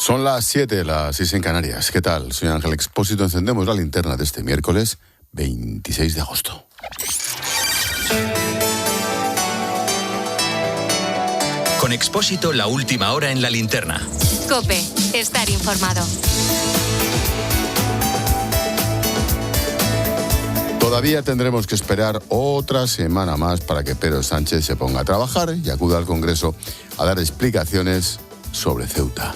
Son las 7, las 6 en Canarias. ¿Qué tal? Soy Ángel Expósito. Encendemos la linterna de este miércoles 26 de agosto. Con Expósito, la última hora en la linterna. COPE, estar informado. Todavía tendremos que esperar otra semana más para que Pedro Sánchez se ponga a trabajar y acuda al Congreso a dar explicaciones sobre Ceuta.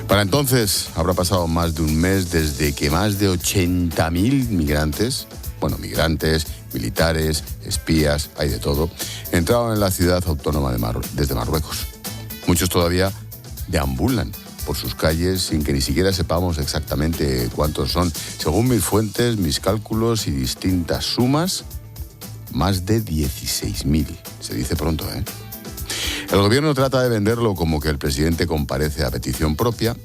Para entonces habrá pasado más de un mes desde que más de 80.000 migrantes, militares, espías, hay de todo, entraron en la ciudad autónoma desde Marruecos. Muchos todavía deambulan por sus calles sin que ni siquiera sepamos exactamente cuántos son. Según mis fuentes, mis cálculos y distintas sumas, más de 16.000. Se dice pronto, ¿eh? El gobierno trata de venderlo como que el presidente comparece a petición propia.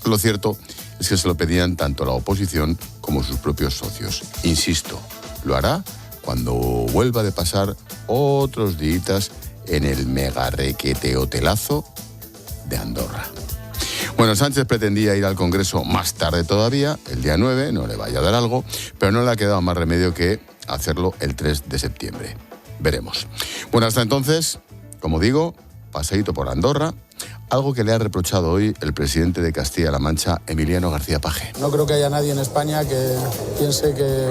Lo cierto es que se lo pedían tanto la oposición como sus propios socios. Insisto, lo hará cuando vuelva de pasar otros días en el mega requete hotelazo de Andorra. Bueno, Sánchez pretendía ir al Congreso más tarde todavía, el día 9, no le vaya a dar algo, pero no le ha quedado más remedio que hacerlo el 3 de septiembre. Veremos. Bueno, hasta entonces, como digo, paseíto por Andorra, algo que le ha reprochado hoy el presidente de Castilla-La Mancha, Emiliano García Paje. No creo que haya nadie en España que piense que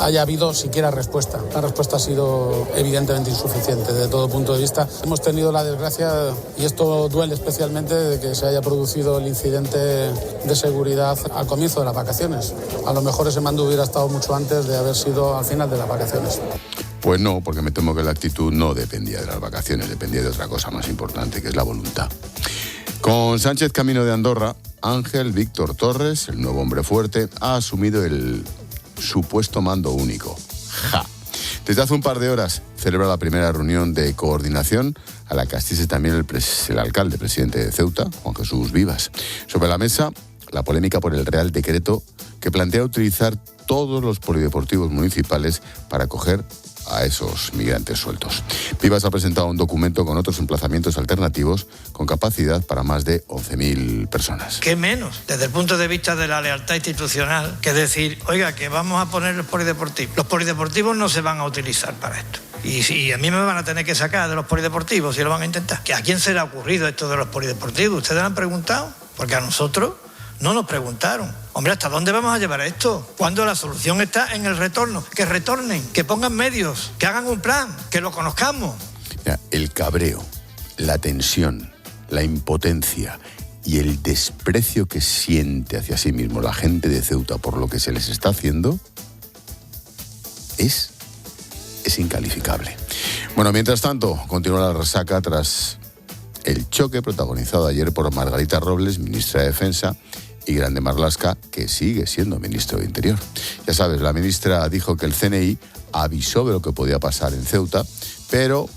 haya habido siquiera respuesta. La respuesta ha sido evidentemente insuficiente desde todo punto de vista. Hemos tenido la desgracia, y esto duele especialmente, de que se haya producido el incidente de seguridad al comienzo de las vacaciones. A lo mejor ese mando hubiera estado mucho antes de haber sido al final de las vacaciones. Pues no, porque me temo que la actitud no dependía de las vacaciones, dependía de otra cosa más importante, que es la voluntad. Con Sánchez camino de Andorra, Ángel Víctor Torres, el nuevo hombre fuerte, ha asumido el supuesto mando único. Desde hace un par de horas celebra la primera reunión de coordinación a la que asiste también el alcalde presidente de Ceuta, Juan Jesús Vivas. Sobre la mesa, la polémica por el Real Decreto que plantea utilizar todos los polideportivos municipales para acoger a esos migrantes sueltos. Vivas ha presentado un documento con otros emplazamientos alternativos con capacidad para más de 11.000 personas. ¿Qué menos, desde el punto de vista de la lealtad institucional, que decir, oiga, que vamos a poner los polideportivos? Los polideportivos no se van a utilizar para esto. Y a mí me van a tener que sacar de los polideportivos si lo van a intentar. ¿A quién se le ha ocurrido esto de los polideportivos? ¿Ustedes han preguntado? Porque a nosotros no nos preguntaron. Hombre, ¿hasta dónde vamos a llevar esto? Cuando la solución está en el retorno. Que retornen, que pongan medios, que hagan un plan, que lo conozcamos. Mira, el cabreo, la tensión, la impotencia y el desprecio que siente hacia sí mismo la gente de Ceuta por lo que se les está haciendo es incalificable. Bueno, mientras tanto, continúa la resaca tras el choque protagonizado ayer por Margarita Robles, ministra de Defensa, y Grande Marlaska, que sigue siendo ministro de Interior. Ya sabes, la ministra dijo que el CNI avisó de lo que podía pasar en Ceuta, pero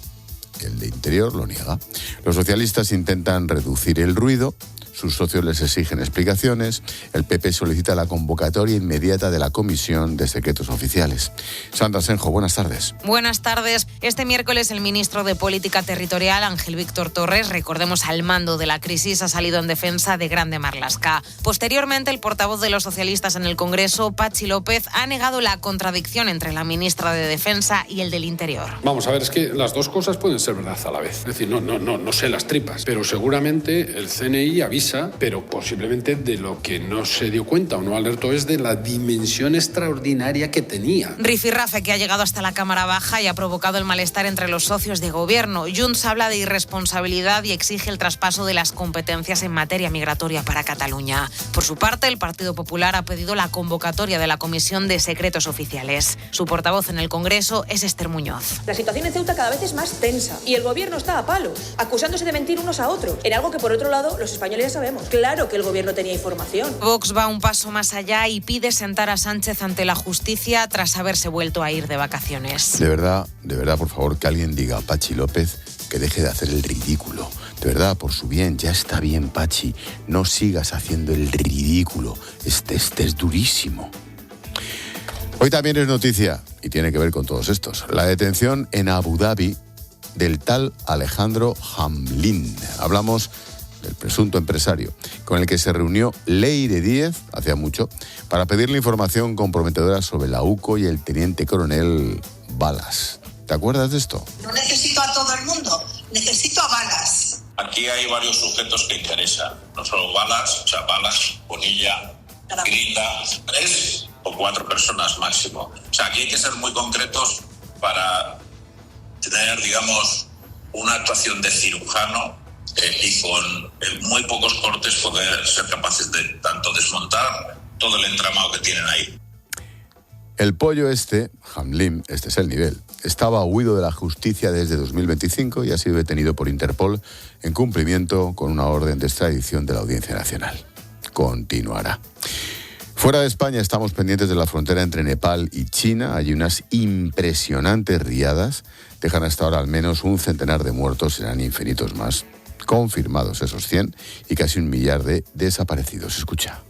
el de Interior lo niega. Los socialistas intentan reducir el ruido, sus socios les exigen explicaciones, el PP solicita la convocatoria inmediata de la Comisión de Secretos Oficiales. Sandra Senjo, buenas tardes. Buenas tardes. Este miércoles el ministro de Política Territorial, Ángel Víctor Torres, recordemos al mando de la crisis, ha salido en defensa de Grande Marlaska. Posteriormente, el portavoz de los socialistas en el Congreso, Patxi López, ha negado la contradicción entre la ministra de Defensa y el del Interior. Vamos a ver, es que las dos cosas pueden ser verdad a la vez. Es decir, no sé las tripas, pero seguramente el CNI avisa, pero posiblemente de lo que no se dio cuenta o no alertó es de la dimensión extraordinaria que tenía. Rifirrafe que ha llegado hasta la Cámara Baja y ha provocado el malestar entre los socios de gobierno. Junts habla de irresponsabilidad y exige el traspaso de las competencias en materia migratoria para Cataluña. Por su parte, el Partido Popular ha pedido la convocatoria de la Comisión de Secretos Oficiales. Su portavoz en el Congreso es Esther Muñoz. La situación en Ceuta cada vez es más tensa y el gobierno está a palos, acusándose de mentir unos a otros, en algo que por otro lado los españoles ya sabemos. Claro que el gobierno tenía información. Vox va un paso más allá y pide sentar a Sánchez ante la justicia tras haberse vuelto a ir de vacaciones. De verdad, por favor, que alguien diga a Patxi López que deje de hacer el ridículo. De verdad, por su bien, ya está bien, Patxi. No sigas haciendo el ridículo. Este es durísimo. Hoy también es noticia, y tiene que ver con todos estos, la detención en Abu Dhabi del tal Alejandro Hamlin. Hablamos del presunto empresario, con el que se reunió Leire Díez, hacía mucho, para pedirle información comprometedora sobre la UCO y el teniente coronel Balas. ¿Te acuerdas de esto? No necesito a todo el mundo, necesito a Balas. Aquí hay varios sujetos que interesan, no solo Balas, o sea, Balas, Bonilla, Grinda, 3 o 4 personas máximo. O sea, aquí hay que ser muy concretos para tener, digamos, una actuación de cirujano y con muy pocos cortes poder ser capaces de tanto desmontar todo el entramado que tienen ahí. El pollo Hamlim, este es el nivel, estaba huido de la justicia desde 2025 y ha sido detenido por Interpol en cumplimiento con una orden de extradición de la Audiencia Nacional. Continuará. Fuera de España estamos pendientes de la frontera entre Nepal y China. Hay unas impresionantes riadas. Dejan hasta ahora al menos 100 de muertos, serán infinitos más. Confirmados esos 100 y casi 1 millar de desaparecidos. Escucha.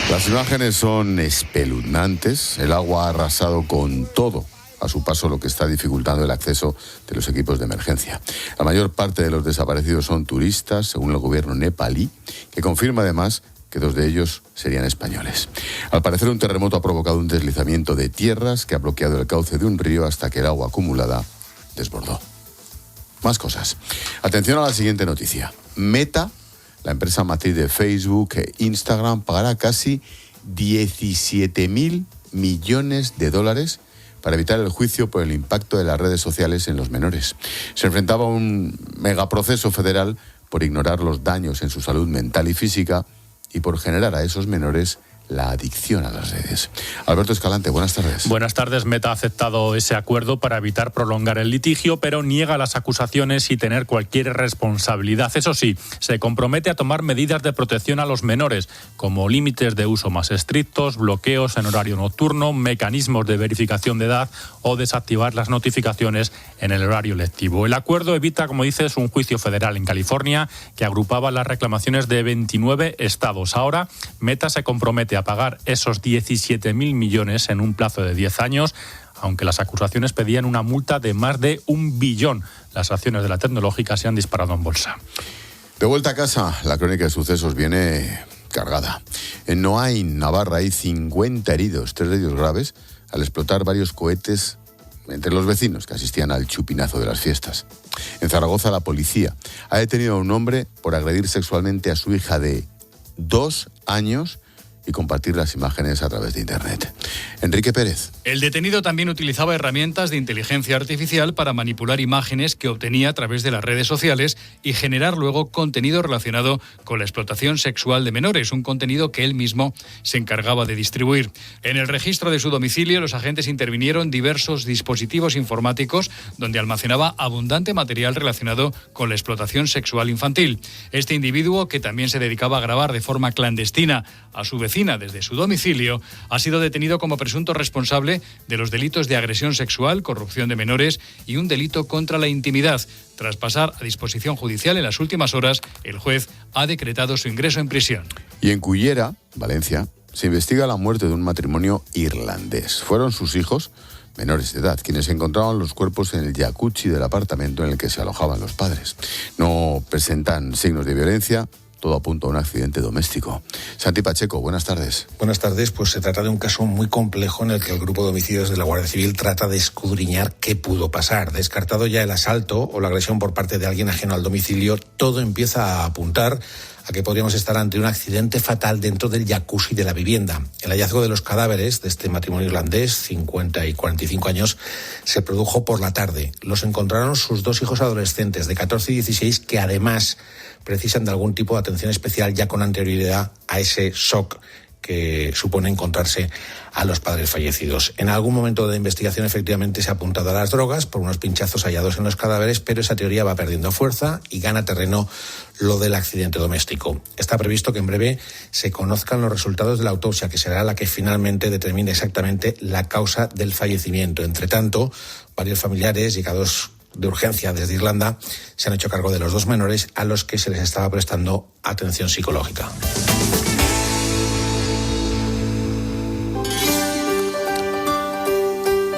Las imágenes son espeluznantes. El agua ha arrasado con todo a su paso, lo que está dificultando el acceso de los equipos de emergencia. La mayor parte de los desaparecidos son turistas, según el gobierno nepalí, que confirma además que 2 de ellos serían españoles. Al parecer, un terremoto ha provocado un deslizamiento de tierras que ha bloqueado el cauce de un río hasta que el agua acumulada desbordó. Más cosas. Atención a la siguiente noticia. Meta, la empresa matriz de Facebook e Instagram, pagará casi 17.000 millones de dólares para evitar el juicio por el impacto de las redes sociales en los menores. Se enfrentaba a un megaproceso federal por ignorar los daños en su salud mental y física y por generar a esos menores la adicción a las redes. Alberto Escalante, buenas tardes. Buenas tardes. Meta ha aceptado ese acuerdo para evitar prolongar el litigio, pero niega las acusaciones y tener cualquier responsabilidad. Eso sí, se compromete a tomar medidas de protección a los menores, como límites de uso más estrictos, bloqueos en horario nocturno, mecanismos de verificación de edad o desactivar las notificaciones en el horario lectivo. El acuerdo evita, como dices, un juicio federal en California que agrupaba las reclamaciones de 29 estados. Ahora, Meta se compromete a pagar esos 17.000 millones en un plazo de 10 años, aunque las acusaciones pedían una multa de más de 1 billón. Las acciones de la tecnológica se han disparado en bolsa. De vuelta a casa, la crónica de sucesos viene cargada. En Noain, Navarra, hay 50 heridos, 3 de ellos graves, al explotar varios cohetes entre los vecinos que asistían al chupinazo de las fiestas. En Zaragoza, la policía ha detenido a un hombre por agredir sexualmente a su hija de 2 años y compartir las imágenes a través de Internet. Enrique Pérez. El detenido también utilizaba herramientas de inteligencia artificial para manipular imágenes que obtenía a través de las redes sociales y generar luego contenido relacionado con la explotación sexual de menores, un contenido que él mismo se encargaba de distribuir. En el registro de su domicilio, los agentes intervinieron diversos dispositivos informáticos donde almacenaba abundante material relacionado con la explotación sexual infantil. Este individuo, que también se dedicaba a grabar de forma clandestina a su vecina desde su domicilio, ha sido detenido como presunto responsable de los delitos de agresión sexual, corrupción de menores y un delito contra la intimidad. Tras pasar a disposición judicial en las últimas horas, el juez ha decretado su ingreso en prisión. Y en Cullera, Valencia, se investiga la muerte de un matrimonio irlandés. Fueron sus hijos, menores de edad, quienes encontraban los cuerpos en el jacuzzi del apartamento en el que se alojaban los padres. No presentan signos de violencia. Todo apunta a un accidente doméstico. Santi Pacheco, buenas tardes. Buenas tardes. Pues se trata de un caso muy complejo en el que el grupo de homicidios de la Guardia Civil trata de escudriñar qué pudo pasar. Descartado ya el asalto o la agresión por parte de alguien ajeno al domicilio, todo empieza a apuntar a que podríamos estar ante un accidente fatal dentro del jacuzzi de la vivienda. El hallazgo de los cadáveres de este matrimonio irlandés, 50 y 45 años, se produjo por la tarde. Los encontraron sus 2 hijos adolescentes de 14 y 16 que además precisan de algún tipo de atención especial ya con anterioridad a ese shock que supone encontrarse a los padres fallecidos. En algún momento de la investigación efectivamente se ha apuntado a las drogas por unos pinchazos hallados en los cadáveres, pero esa teoría va perdiendo fuerza y gana terreno lo del accidente doméstico. Está previsto que en breve se conozcan los resultados de la autopsia, que será la que finalmente determine exactamente la causa del fallecimiento. Entre tanto, varios familiares llegados de urgencia desde Irlanda se han hecho cargo de los 2 menores a los que se les estaba prestando atención psicológica.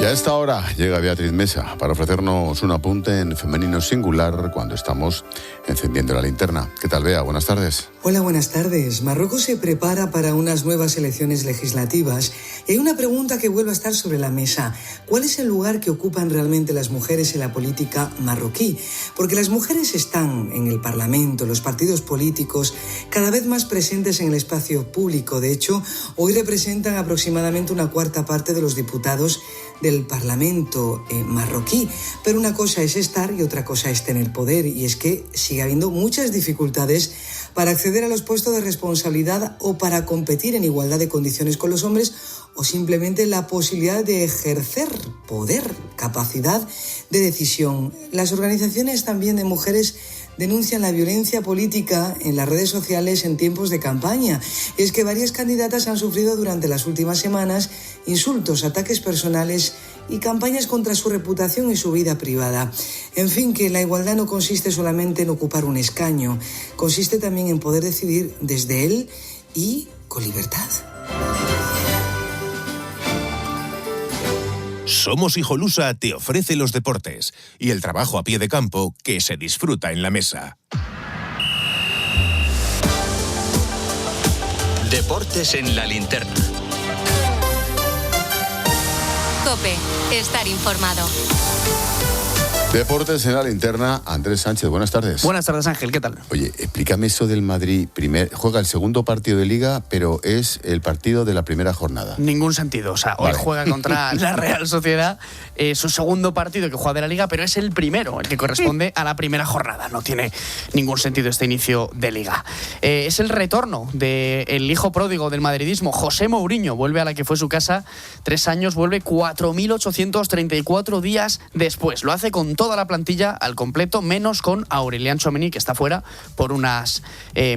Y a esta hora llega Beatriz Mesa para ofrecernos un apunte en femenino singular cuando estamos encendiendo la linterna. ¿Qué tal, Bea? Buenas tardes. Hola, buenas tardes. Marruecos se prepara para unas nuevas elecciones legislativas y hay una pregunta que vuelve a estar sobre la mesa. ¿Cuál es el lugar que ocupan realmente las mujeres en la política marroquí? Porque las mujeres están en el Parlamento, en los partidos políticos, cada vez más presentes en el espacio público. De hecho, hoy representan aproximadamente una cuarta parte de los diputados del Parlamento marroquí. Pero una cosa es estar y otra cosa es tener poder, y es que sigue habiendo muchas dificultades para acceder a los puestos de responsabilidad o para competir en igualdad de condiciones con los hombres, o simplemente la posibilidad de ejercer poder, capacidad de decisión. Las organizaciones también de mujeres denuncian la violencia política en las redes sociales en tiempos de campaña. Y es que varias candidatas han sufrido durante las últimas semanas insultos, ataques personales y campañas contra su reputación y su vida privada. En fin, que la igualdad no consiste solamente en ocupar un escaño, consiste también en poder decidir desde él y con libertad. Somos Hijolusa te ofrece los deportes y el trabajo a pie de campo que se disfruta en la mesa. Deportes en la linterna. COPE. Estar informado. Deportes en la linterna, Andrés Sánchez, buenas tardes. Buenas tardes, Ángel, ¿qué tal? Oye, explícame eso del Madrid. Juega el segundo partido de Liga, pero es el partido de la primera jornada. Ningún sentido, o sea, hoy juega contra la Real Sociedad, su segundo partido que juega de la Liga, pero es el primero, el que corresponde a la primera jornada. No tiene ningún sentido este inicio de Liga. Es el retorno del hijo pródigo del madridismo, José Mourinho, vuelve a la que fue su casa 3 años, vuelve 4.834 días después. Lo hace con toda la plantilla al completo, menos con Aurelian Tchouameni, que está fuera por unas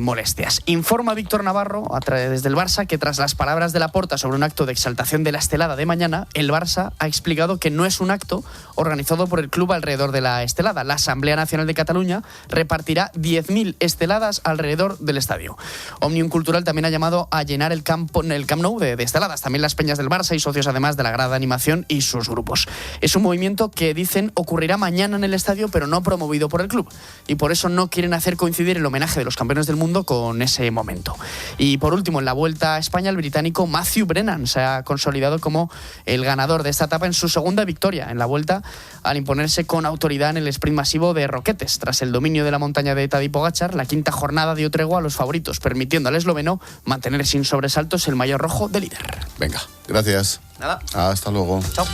molestias. Informa Víctor Navarro, a través del Barça, que tras las palabras de Laporta sobre un acto de exaltación de la estelada de mañana, el Barça ha explicado que no es un acto organizado por el club alrededor de la estelada. La Asamblea Nacional de Cataluña repartirá 10.000 esteladas alrededor del estadio. Òmnium Cultural también ha llamado a llenar el Camp Nou de esteladas, también las peñas del Barça y socios además de la grada de animación y sus grupos. Es un movimiento que dicen ocurrirá mañana en el estadio, pero no promovido por el club, y por eso no quieren hacer coincidir el homenaje de los campeones del mundo con ese momento. Y por último, en la Vuelta a España, el británico Matthew Brennan se ha consolidado como el ganador de esta etapa en su segunda victoria en la Vuelta, al imponerse con autoridad en el sprint masivo de Roquetes. Tras el dominio de la montaña de Tadej Pogačar, la quinta jornada dio tregua a los favoritos, permitiendo al esloveno mantener sin sobresaltos el maillot rojo de líder. Venga, gracias. Nada. Hasta luego. Chao.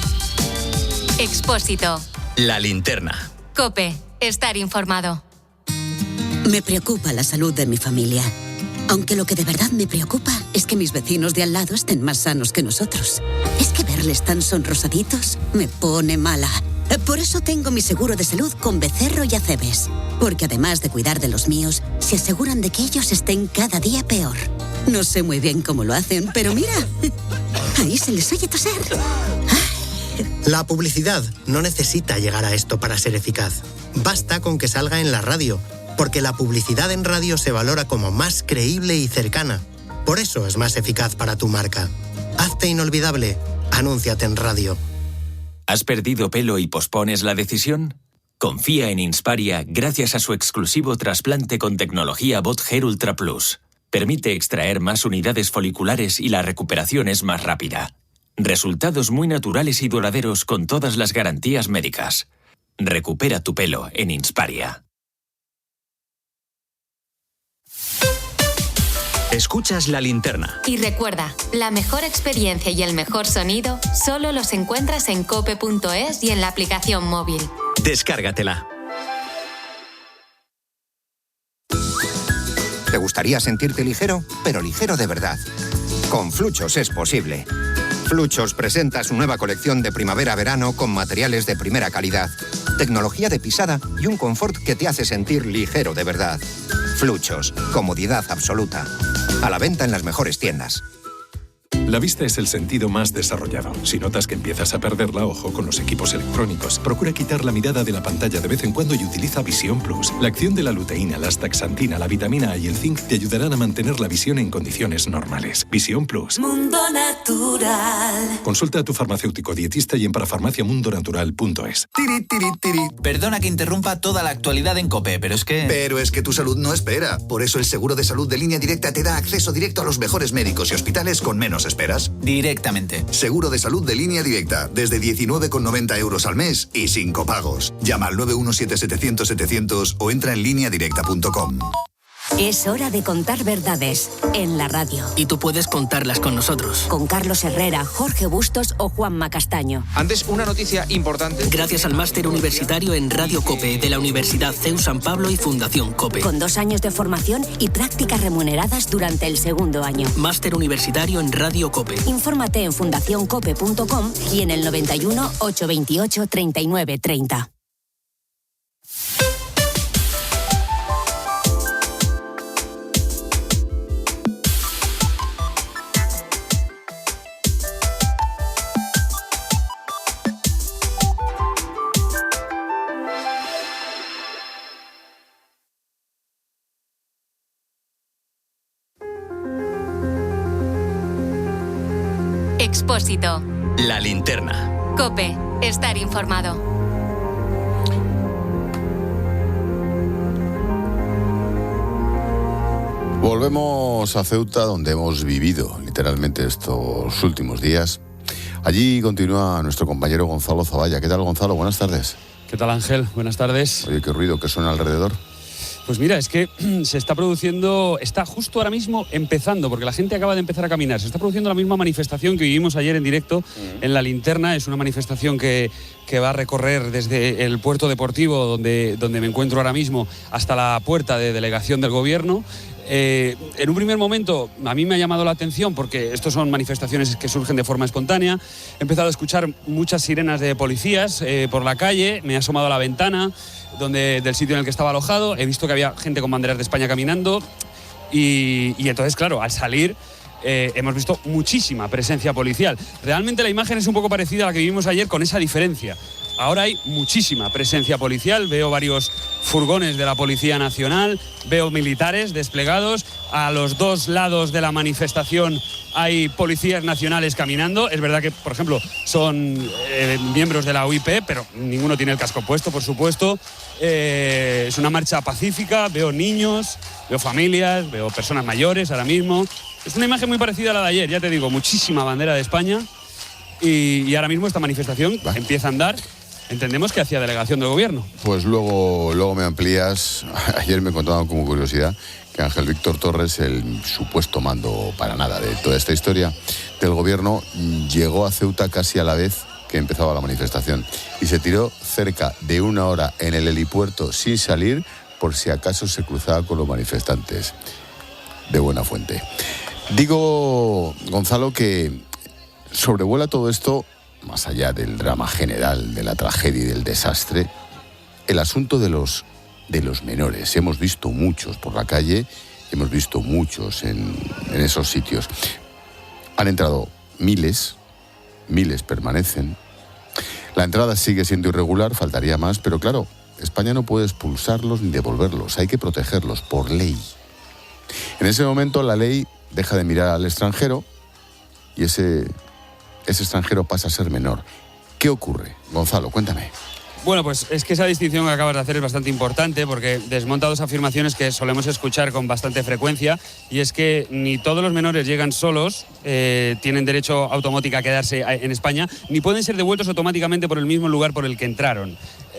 Expósito. La linterna. COPE. Estar informado. Me preocupa la salud de mi familia. Aunque lo que de verdad me preocupa es que mis vecinos de al lado estén más sanos que nosotros. Es que verles tan sonrosaditos me pone mala. Por eso tengo mi seguro de salud con Becerro y Acebes. Porque además de cuidar de los míos, se aseguran de que ellos estén cada día peor. No sé muy bien cómo lo hacen, pero mira, ahí se les oye toser. La publicidad no necesita llegar a esto para ser eficaz. Basta con que salga en la radio, porque la publicidad en radio se valora como más creíble y cercana. Por eso es más eficaz para tu marca. Hazte inolvidable. Anúnciate en radio. ¿Has perdido pelo y pospones la decisión? Confía en Insparia gracias a su exclusivo trasplante con tecnología Bot Hair Ultra Plus. Permite extraer más unidades foliculares y la recuperación es más rápida. Resultados muy naturales y duraderos con todas las garantías médicas. Recupera tu pelo en Insparia. Escuchas La Linterna. Y recuerda, la mejor experiencia y el mejor sonido solo los encuentras en cope.es y en la aplicación móvil. Descárgatela. ¿Te gustaría sentirte ligero? Pero ligero de verdad. Con Fluchos es posible. Fluchos presenta su nueva colección de primavera-verano con materiales de primera calidad, tecnología de pisada y un confort que te hace sentir ligero de verdad. Fluchos, comodidad absoluta. A la venta en las mejores tiendas. La vista es el sentido más desarrollado. Si notas que empiezas a perderla, ojo con los equipos electrónicos. Procura quitar la mirada de la pantalla de vez en cuando y utiliza Visión Plus. La acción de la luteína, la astaxantina, la vitamina A y el zinc te ayudarán a mantener la visión en condiciones normales. Visión Plus. Mundo Natural. Consulta a tu farmacéutico dietista y en parafarmaciamundonatural.es. Tiri, tiri, tiri. Perdona que interrumpa toda la actualidad en COPE, pero es que tu salud no espera. Por eso el seguro de salud de Línea Directa te da acceso directo a los mejores médicos y hospitales con menos esperas. Directamente. Seguro de salud de Línea Directa, desde 19,90 € al mes y sin copagos. Llama al 917-700-700 o entra en lineadirecta.com. Es hora de contar verdades en la radio. Y tú puedes contarlas con nosotros. Con Carlos Herrera, Jorge Bustos o Juanma Castaño. Antes, una noticia importante. Gracias al máster universitario en Radio COPE de la Universidad CEU San Pablo y Fundación COPE. Con 2 años de formación y prácticas remuneradas durante el segundo año. Máster universitario en Radio COPE. Infórmate en fundacioncope.com y en el 91 828 39 30. Expósito. La linterna. COPE. Estar informado. Volvemos a Ceuta, donde hemos vivido literalmente estos últimos días. Allí continúa nuestro compañero Gonzalo Zavalla. ¿Qué tal, Gonzalo? Buenas tardes. ¿Qué tal, Ángel? Buenas tardes. Oye, qué ruido que suena alrededor. Pues mira, es que se está produciendo, está justo ahora mismo empezando, porque la gente acaba de empezar a caminar. Se está produciendo la misma manifestación que vivimos ayer en directo en La Linterna. Es una manifestación que va a recorrer desde el puerto deportivo, donde me encuentro ahora mismo, hasta la puerta de delegación del gobierno. En un primer momento a mí me ha llamado la atención porque estos son manifestaciones que surgen de forma espontánea. He empezado a escuchar muchas sirenas de policías por la calle, me he asomado a la ventana del sitio en el que estaba alojado, he visto que había gente con banderas de España caminando y entonces, claro, al salir hemos visto muchísima presencia policial. Realmente la imagen es un poco parecida a la que vivimos ayer, con esa diferencia. Ahora hay muchísima presencia policial, veo varios furgones de la Policía Nacional, veo militares desplegados, a los 2 lados de la manifestación hay policías nacionales caminando. Es verdad que, por ejemplo, son miembros de la UIP, pero ninguno tiene el casco puesto, por supuesto. Es una marcha pacífica, veo niños, veo familias, veo personas mayores ahora mismo. Es una imagen muy parecida a la de ayer, ya te digo, muchísima bandera de España y ahora mismo esta manifestación empieza a andar. Entendemos que hacia delegación del gobierno. Pues luego me amplías. Ayer me contaban como curiosidad que Ángel Víctor Torres, el supuesto mando para nada de toda esta historia del gobierno, llegó a Ceuta casi a la vez que empezaba la manifestación y se tiró cerca de 1 hora en el helipuerto sin salir por si acaso se cruzaba con los manifestantes. De buena fuente. Digo, Gonzalo, que sobrevuela todo esto, más allá del drama general, de la tragedia y del desastre, el asunto de los menores. Hemos visto muchos por la calle, hemos visto muchos en esos sitios. Han entrado miles permanecen. La entrada sigue siendo irregular, faltaría más, pero claro, España no puede expulsarlos ni devolverlos, hay que protegerlos por ley. En ese momento la ley deja de mirar al extranjero y ese extranjero pasa a ser menor. ¿Qué ocurre? Gonzalo, cuéntame. Bueno, pues es que esa distinción que acabas de hacer es bastante importante porque desmonta 2 afirmaciones que solemos escuchar con bastante frecuencia, y es que ni todos los menores llegan solos, tienen derecho automático a quedarse en España, ni pueden ser devueltos automáticamente por el mismo lugar por el que entraron.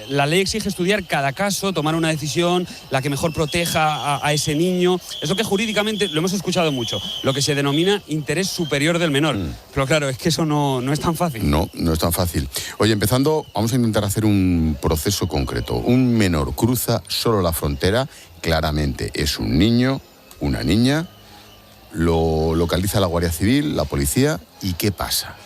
La ley exige estudiar cada caso, tomar una decisión, la que mejor proteja a ese niño. Es lo que jurídicamente, lo hemos escuchado mucho, lo que se denomina interés superior del menor. Pero claro, es que eso no es tan fácil. No es tan fácil. Oye, empezando, vamos a intentar hacer un proceso concreto. Un menor cruza solo la frontera, claramente es un niño, una niña, lo localiza la Guardia Civil, la policía, ¿y qué pasa?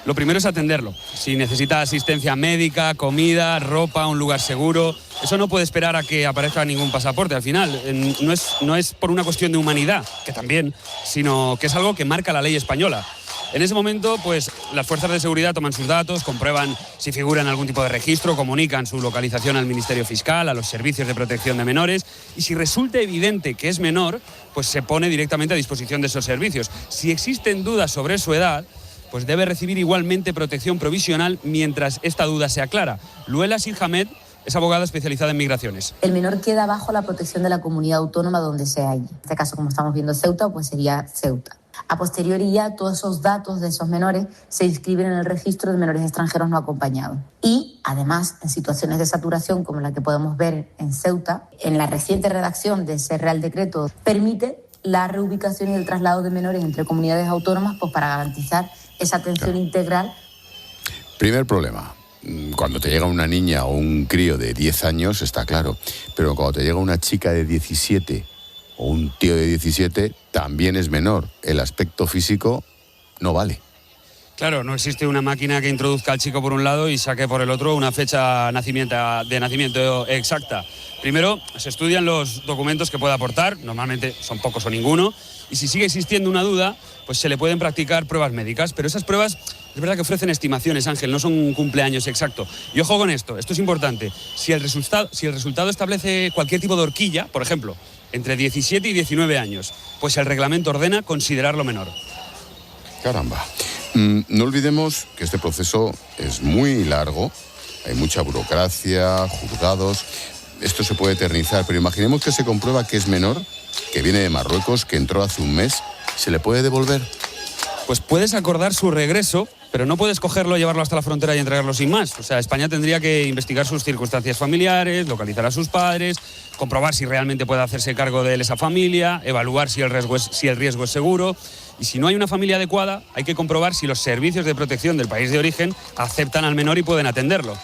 Lo primero es atenderlo. Si necesita asistencia médica, comida, ropa, un lugar seguro, eso no puede esperar a que aparezca ningún pasaporte. Al final, no es por una cuestión de humanidad, que también, sino que es algo que marca la ley española. En ese momento, pues las fuerzas de seguridad toman sus datos, comprueban si figura en algún tipo de registro, comunican su localización al Ministerio Fiscal, a los servicios de protección de menores, y si resulta evidente que es menor, pues se pone directamente a disposición de esos servicios. Si existen dudas sobre su edad, pues debe recibir igualmente protección provisional mientras esta duda se aclara. Luela Sirhamed es abogada especializada en migraciones. El menor queda bajo la protección de la comunidad autónoma donde se halle. En este caso, como estamos viendo Ceuta, pues sería Ceuta. A posteriori ya todos esos datos de esos menores se inscriben en el registro de menores extranjeros no acompañados. Y además, en situaciones de saturación como la que podemos ver en Ceuta, en la reciente redacción de ese Real Decreto permite la reubicación y el traslado de menores entre comunidades autónomas, pues para garantizar esa atención integral. Primer problema. Cuando te llega una niña o un crío de 10 años, está claro. Pero cuando te llega una chica de 17 o un tío de 17, también es menor. El aspecto físico no vale. Claro, no existe una máquina que introduzca al chico por un lado y saque por el otro una fecha de nacimiento exacta. Primero, se estudian los documentos que pueda aportar, normalmente son pocos o ninguno, y si sigue existiendo una duda, pues se le pueden practicar pruebas médicas, pero esas pruebas es verdad que ofrecen estimaciones, Ángel, no son un cumpleaños exacto. Y ojo con esto es importante, si el resultado establece cualquier tipo de horquilla, por ejemplo, entre 17 y 19 años, pues el reglamento ordena considerarlo menor. Caramba. No olvidemos que este proceso es muy largo, hay mucha burocracia, juzgados, esto se puede eternizar, pero imaginemos que se comprueba que es menor, que viene de Marruecos, que entró hace un mes, ¿se le puede devolver? Pues puedes acordar su regreso, pero no puedes cogerlo, llevarlo hasta la frontera y entregarlo sin más. O sea, España tendría que investigar sus circunstancias familiares, localizar a sus padres, comprobar si realmente puede hacerse cargo de él esa familia, evaluar si el riesgo es seguro. Y si no hay una familia adecuada, hay que comprobar si los servicios de protección del país de origen aceptan al menor y pueden atenderlo.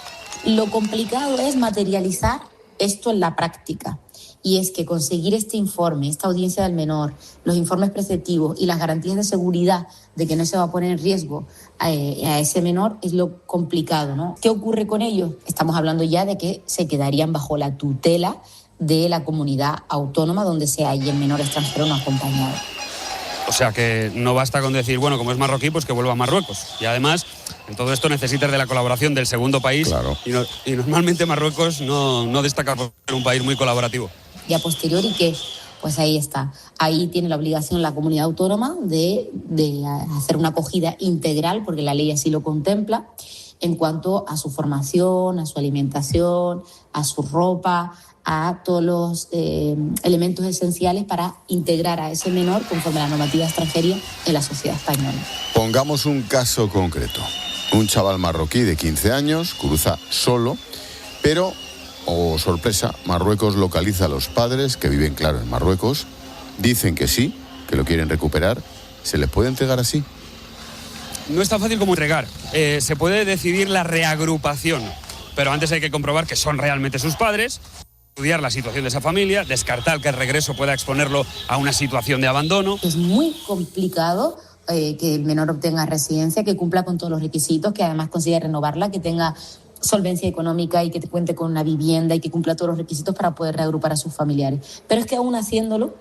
Lo complicado es materializar esto en la práctica. Y es que conseguir este informe, esta audiencia del menor, los informes preceptivos y las garantías de seguridad de que no se va a poner en riesgo a ese menor es lo complicado, ¿no? ¿Qué ocurre con ellos? Estamos hablando ya de que se quedarían bajo la tutela de la comunidad autónoma donde se halle menor extranjero no acompañado. O sea que no basta con decir, bueno, como es marroquí, pues que vuelva a Marruecos. Y además, en todo esto necesitas de la colaboración del segundo país. Claro. Y normalmente Marruecos no destaca por ser un país muy colaborativo. Y a posteriori, que pues ahí está. Ahí tiene la obligación la comunidad autónoma de hacer una acogida integral, porque la ley así lo contempla, en cuanto a su formación, a su alimentación, a su ropa, a todos los elementos esenciales para integrar a ese menor conforme a la normativa extranjera en la sociedad española. Pongamos un caso concreto. Un chaval marroquí de 15 años cruza solo, pero, oh sorpresa, Marruecos localiza a los padres que viven, claro, en Marruecos. Dicen que sí, que lo quieren recuperar. ¿Se les puede entregar así? No es tan fácil como entregar. Se puede decidir la reagrupación, pero antes hay que comprobar que son realmente sus padres, estudiar la situación de esa familia, descartar que el regreso pueda exponerlo a una situación de abandono. Es muy complicado que el menor obtenga residencia, que cumpla con todos los requisitos, que además consiga renovarla, que tenga solvencia económica y que cuente con una vivienda y que cumpla todos los requisitos para poder reagrupar a sus familiares. Pero es que aún haciéndolo,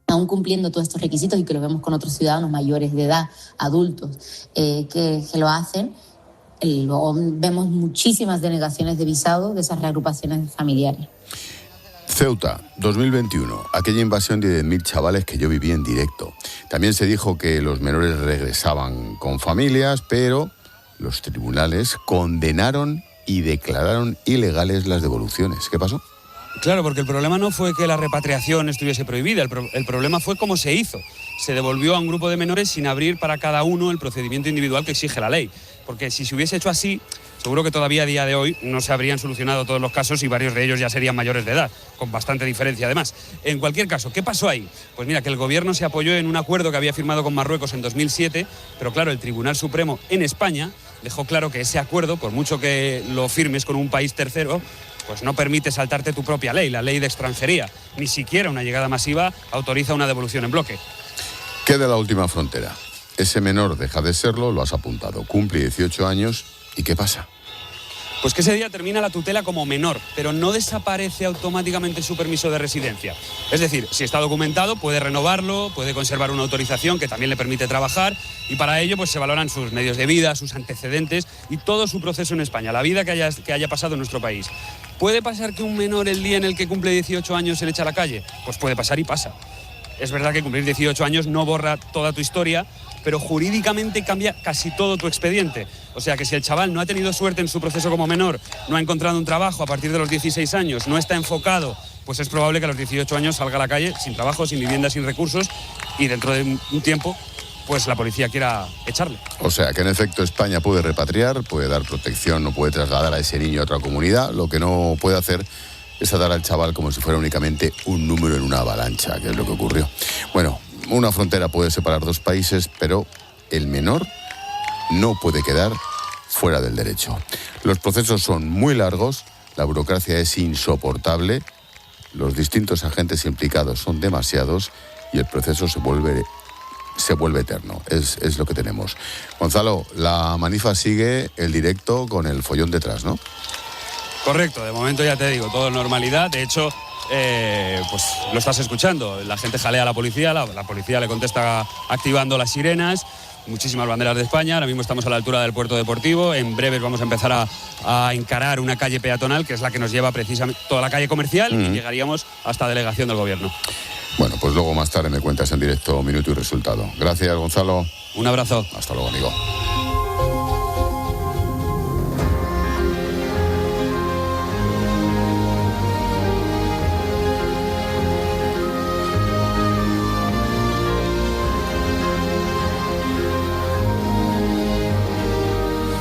aún cumpliendo todos estos requisitos, y que lo vemos con otros ciudadanos mayores de edad, adultos, que lo hacen, luego vemos muchísimas denegaciones de visado de esas reagrupaciones familiares. Ceuta, 2021, aquella invasión de 10.000 chavales que yo viví en directo. También se dijo que los menores regresaban con familias, pero los tribunales condenaron y declararon ilegales las devoluciones. ¿Qué pasó? Claro, porque el problema no fue que la repatriación estuviese prohibida, el problema fue cómo se hizo. Se devolvió a un grupo de menores sin abrir para cada uno el procedimiento individual que exige la ley. Porque si se hubiese hecho así, seguro que todavía a día de hoy no se habrían solucionado todos los casos y varios de ellos ya serían mayores de edad, con bastante diferencia además. En cualquier caso, ¿qué pasó ahí? Pues mira, que el gobierno se apoyó en un acuerdo que había firmado con Marruecos en 2007, pero claro, el Tribunal Supremo en España dejó claro que ese acuerdo, por mucho que lo firmes con un país tercero, pues no permite saltarte tu propia ley, la ley de extranjería. Ni siquiera una llegada masiva autoriza una devolución en bloque. Queda la última frontera. Ese menor deja de serlo, lo has apuntado, cumple 18 años, ¿y qué pasa? pues que ese día termina la tutela como menor, pero no desaparece automáticamente su permiso de residencia. Es decir, si está documentado, puede renovarlo, puede conservar una autorización que también le permite trabajar, y para ello pues se valoran sus medios de vida, sus antecedentes y todo su proceso en España, la vida que haya pasado en nuestro país. ¿Puede pasar que un menor el día en el que cumple 18 años se le echa a la calle? Pues puede pasar y pasa. Es verdad que cumplir 18 años no borra toda tu historia, pero jurídicamente cambia casi todo tu expediente. O sea que si el chaval no ha tenido suerte en su proceso como menor, no ha encontrado un trabajo a partir de los 16 años, no está enfocado, pues es probable que a los 18 años salga a la calle sin trabajo, sin vivienda, sin recursos, y dentro de un tiempo pues la policía quiera echarle. O sea que en efecto España puede repatriar, puede dar protección, no puede trasladar a ese niño a otra comunidad. Lo que no puede hacer es tratar al chaval como si fuera únicamente un número en una avalancha, que es lo que ocurrió. Bueno, una frontera puede separar dos países, pero el menor no puede quedar fuera del derecho. Los procesos son muy largos, la burocracia es insoportable, los distintos agentes implicados son demasiados y el proceso se vuelve eterno. Es lo que tenemos. Gonzalo, la manifa sigue el directo con el follón detrás, ¿no? Correcto, de momento ya te digo, todo en normalidad. De hecho, pues lo estás escuchando. La gente jalea a la policía, la policía le contesta activando las sirenas, muchísimas banderas de España. Ahora mismo estamos a la altura del puerto deportivo. En breve vamos a empezar a encarar una calle peatonal, que es la que nos lleva precisamente toda la calle comercial, y llegaríamos hasta delegación del gobierno. Bueno, pues luego más tarde me cuentas en directo minuto y resultado. Gracias, Gonzalo. Un abrazo. Hasta luego, amigo.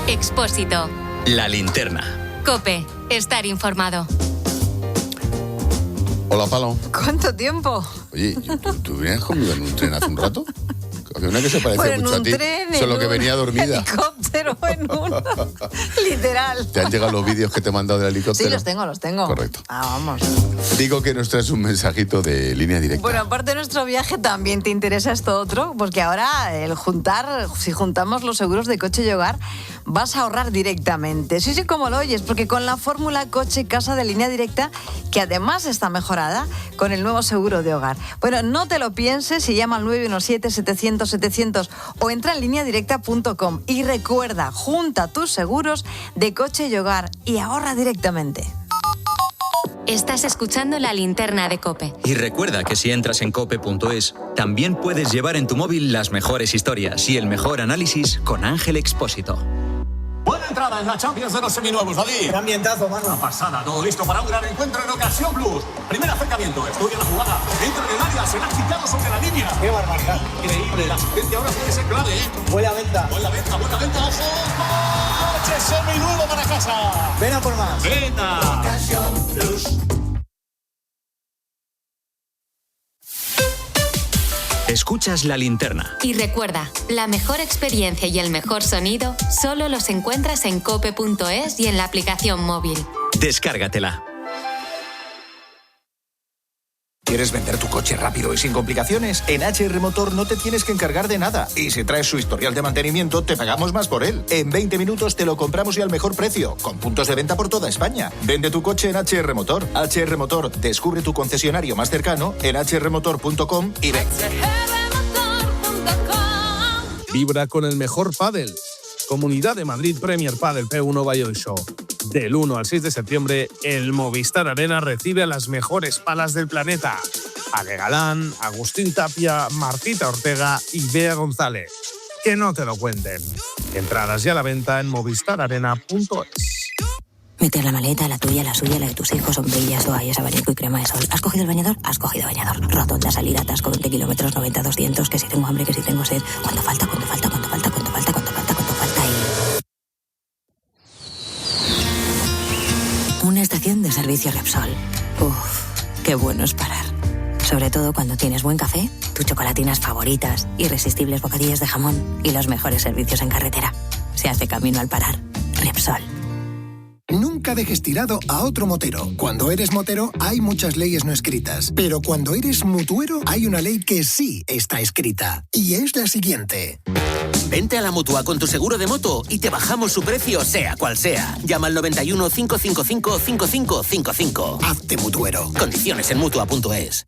Expósito. La linterna. COPE. Estar informado. Hola, Palo. ¿Cuánto tiempo? Oye, ¿tú venías conmigo en un tren hace un rato? Había una que se parecía bueno, mucho a ti, solo que venía dormida. Helicóptero en uno, literal. ¿Te han llegado los vídeos que te he mandado del helicóptero? Sí, los tengo. Correcto. Vamos. Digo que nos traes un mensajito de línea directa. Bueno, aparte de nuestro viaje, también te interesa esto otro, porque ahora si juntamos los seguros de coche y hogar, vas a ahorrar directamente. Sí, como lo oyes, porque con la fórmula coche casa de línea directa, que además está mejorada con el nuevo seguro de hogar. Bueno, no te lo pienses y llama al 917-700-700 o entra en lineadirecta.com y recuerda, junta tus seguros de coche y hogar y ahorra directamente. Estás escuchando La Linterna de COPE. Y recuerda que si entras en cope.es, también puedes llevar en tu móvil las mejores historias y el mejor análisis con Ángel Expósito. Buena entrada en la Champions de los seminuevos, David. Qué ambientazo, mano. Una pasada, todo listo para un gran encuentro en Ocasión Plus. Primer acercamiento, estudia la jugada, entra en el área, se la ha quitado sobre la línea. Qué barbaridad. Increíble, la asistencia ahora puede ser clave, ¿eh? Buena venta, ojo. ¡Coche seminuevo para casa! Ven a por más. ¡Venga! Ocasión Plus. Escuchas La Linterna. Y recuerda, la mejor experiencia y el mejor sonido solo los encuentras en cope.es y en la aplicación móvil. Descárgatela. ¿Quieres vender tu coche rápido y sin complicaciones? En HR Motor no te tienes que encargar de nada. Y si traes su historial de mantenimiento, te pagamos más por él. En 20 minutos te lo compramos y al mejor precio, con puntos de venta por toda España. Vende tu coche en HR Motor. HR Motor, descubre tu concesionario más cercano en hrmotor.com y ven. Vibra con el mejor pádel. Comunidad de Madrid Premier Padel P1 Valladolid Show. Del 1 al 6 de septiembre, el Movistar Arena recibe a las mejores palas del planeta. Ale Galán, Agustín Tapia, Martita Ortega y Bea González. Que no te lo cuenten. Entradas ya a la venta en movistararena.es. Meter la maleta, la tuya, la suya, la de tus hijos, sombrillas, toallas, abanico y crema de sol. ¿Has cogido el bañador? Has cogido bañador. Rotonda, salida, atasco, 20 kilómetros, 90, 200, que si tengo hambre, que si tengo sed. ¿Cuánto falta? ¿Cuánto falta? ¿Cuánto falta? ¿Cuánto falta? ¿Cuánto falta? ¿Cuánto falta? Y... una estación de servicio Repsol. Uf, qué bueno es parar. Sobre todo cuando tienes buen café, tus chocolatinas favoritas, irresistibles bocadillos de jamón y los mejores servicios en carretera. Se hace camino al parar. Repsol. Nunca dejes tirado a otro motero. Cuando eres motero hay muchas leyes no escritas, pero cuando eres mutuero hay una ley que sí está escrita y es la siguiente. Vente a la Mutua con tu seguro de moto y te bajamos su precio sea cual sea. Llama al 91 555 5555. Hazte mutuero. Condiciones en Mutua.es.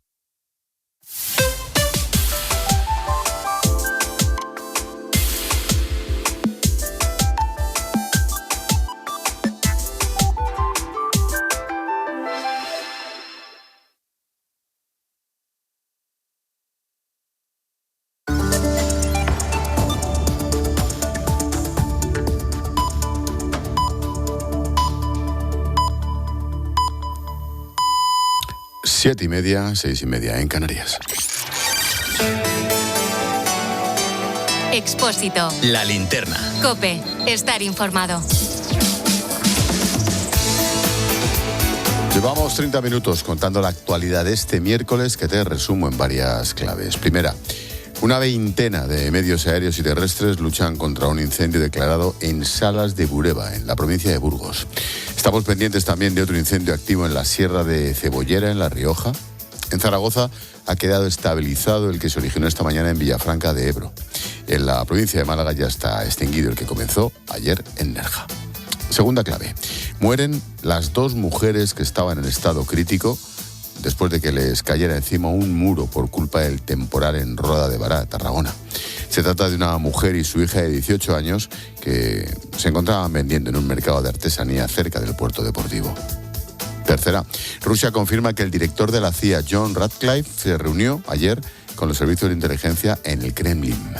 Siete y media, 6:30 en Canarias. Expósito. La linterna. COPE. Estar informado. Llevamos 30 minutos contando la actualidad de este miércoles, que te resumo en varias claves. Primera, una veintena de medios aéreos y terrestres luchan contra un incendio declarado en Salas de Bureba, en la provincia de Burgos. Estamos pendientes también de otro incendio activo en la Sierra de Cebollera, en La Rioja. En Zaragoza ha quedado estabilizado el que se originó esta mañana en Villafranca de Ebro. En la provincia de Málaga ya está extinguido el que comenzó ayer en Nerja. Segunda clave. Mueren las 2 mujeres que estaban en estado crítico después de que les cayera encima un muro por culpa del temporal en Roda de Bará, Tarragona. Se trata de una mujer y su hija de 18 años que se encontraban vendiendo en un mercado de artesanía cerca del puerto deportivo. Tercera, Rusia confirma que el director de la CIA, John Ratcliffe, se reunió ayer con los servicios de inteligencia en el Kremlin.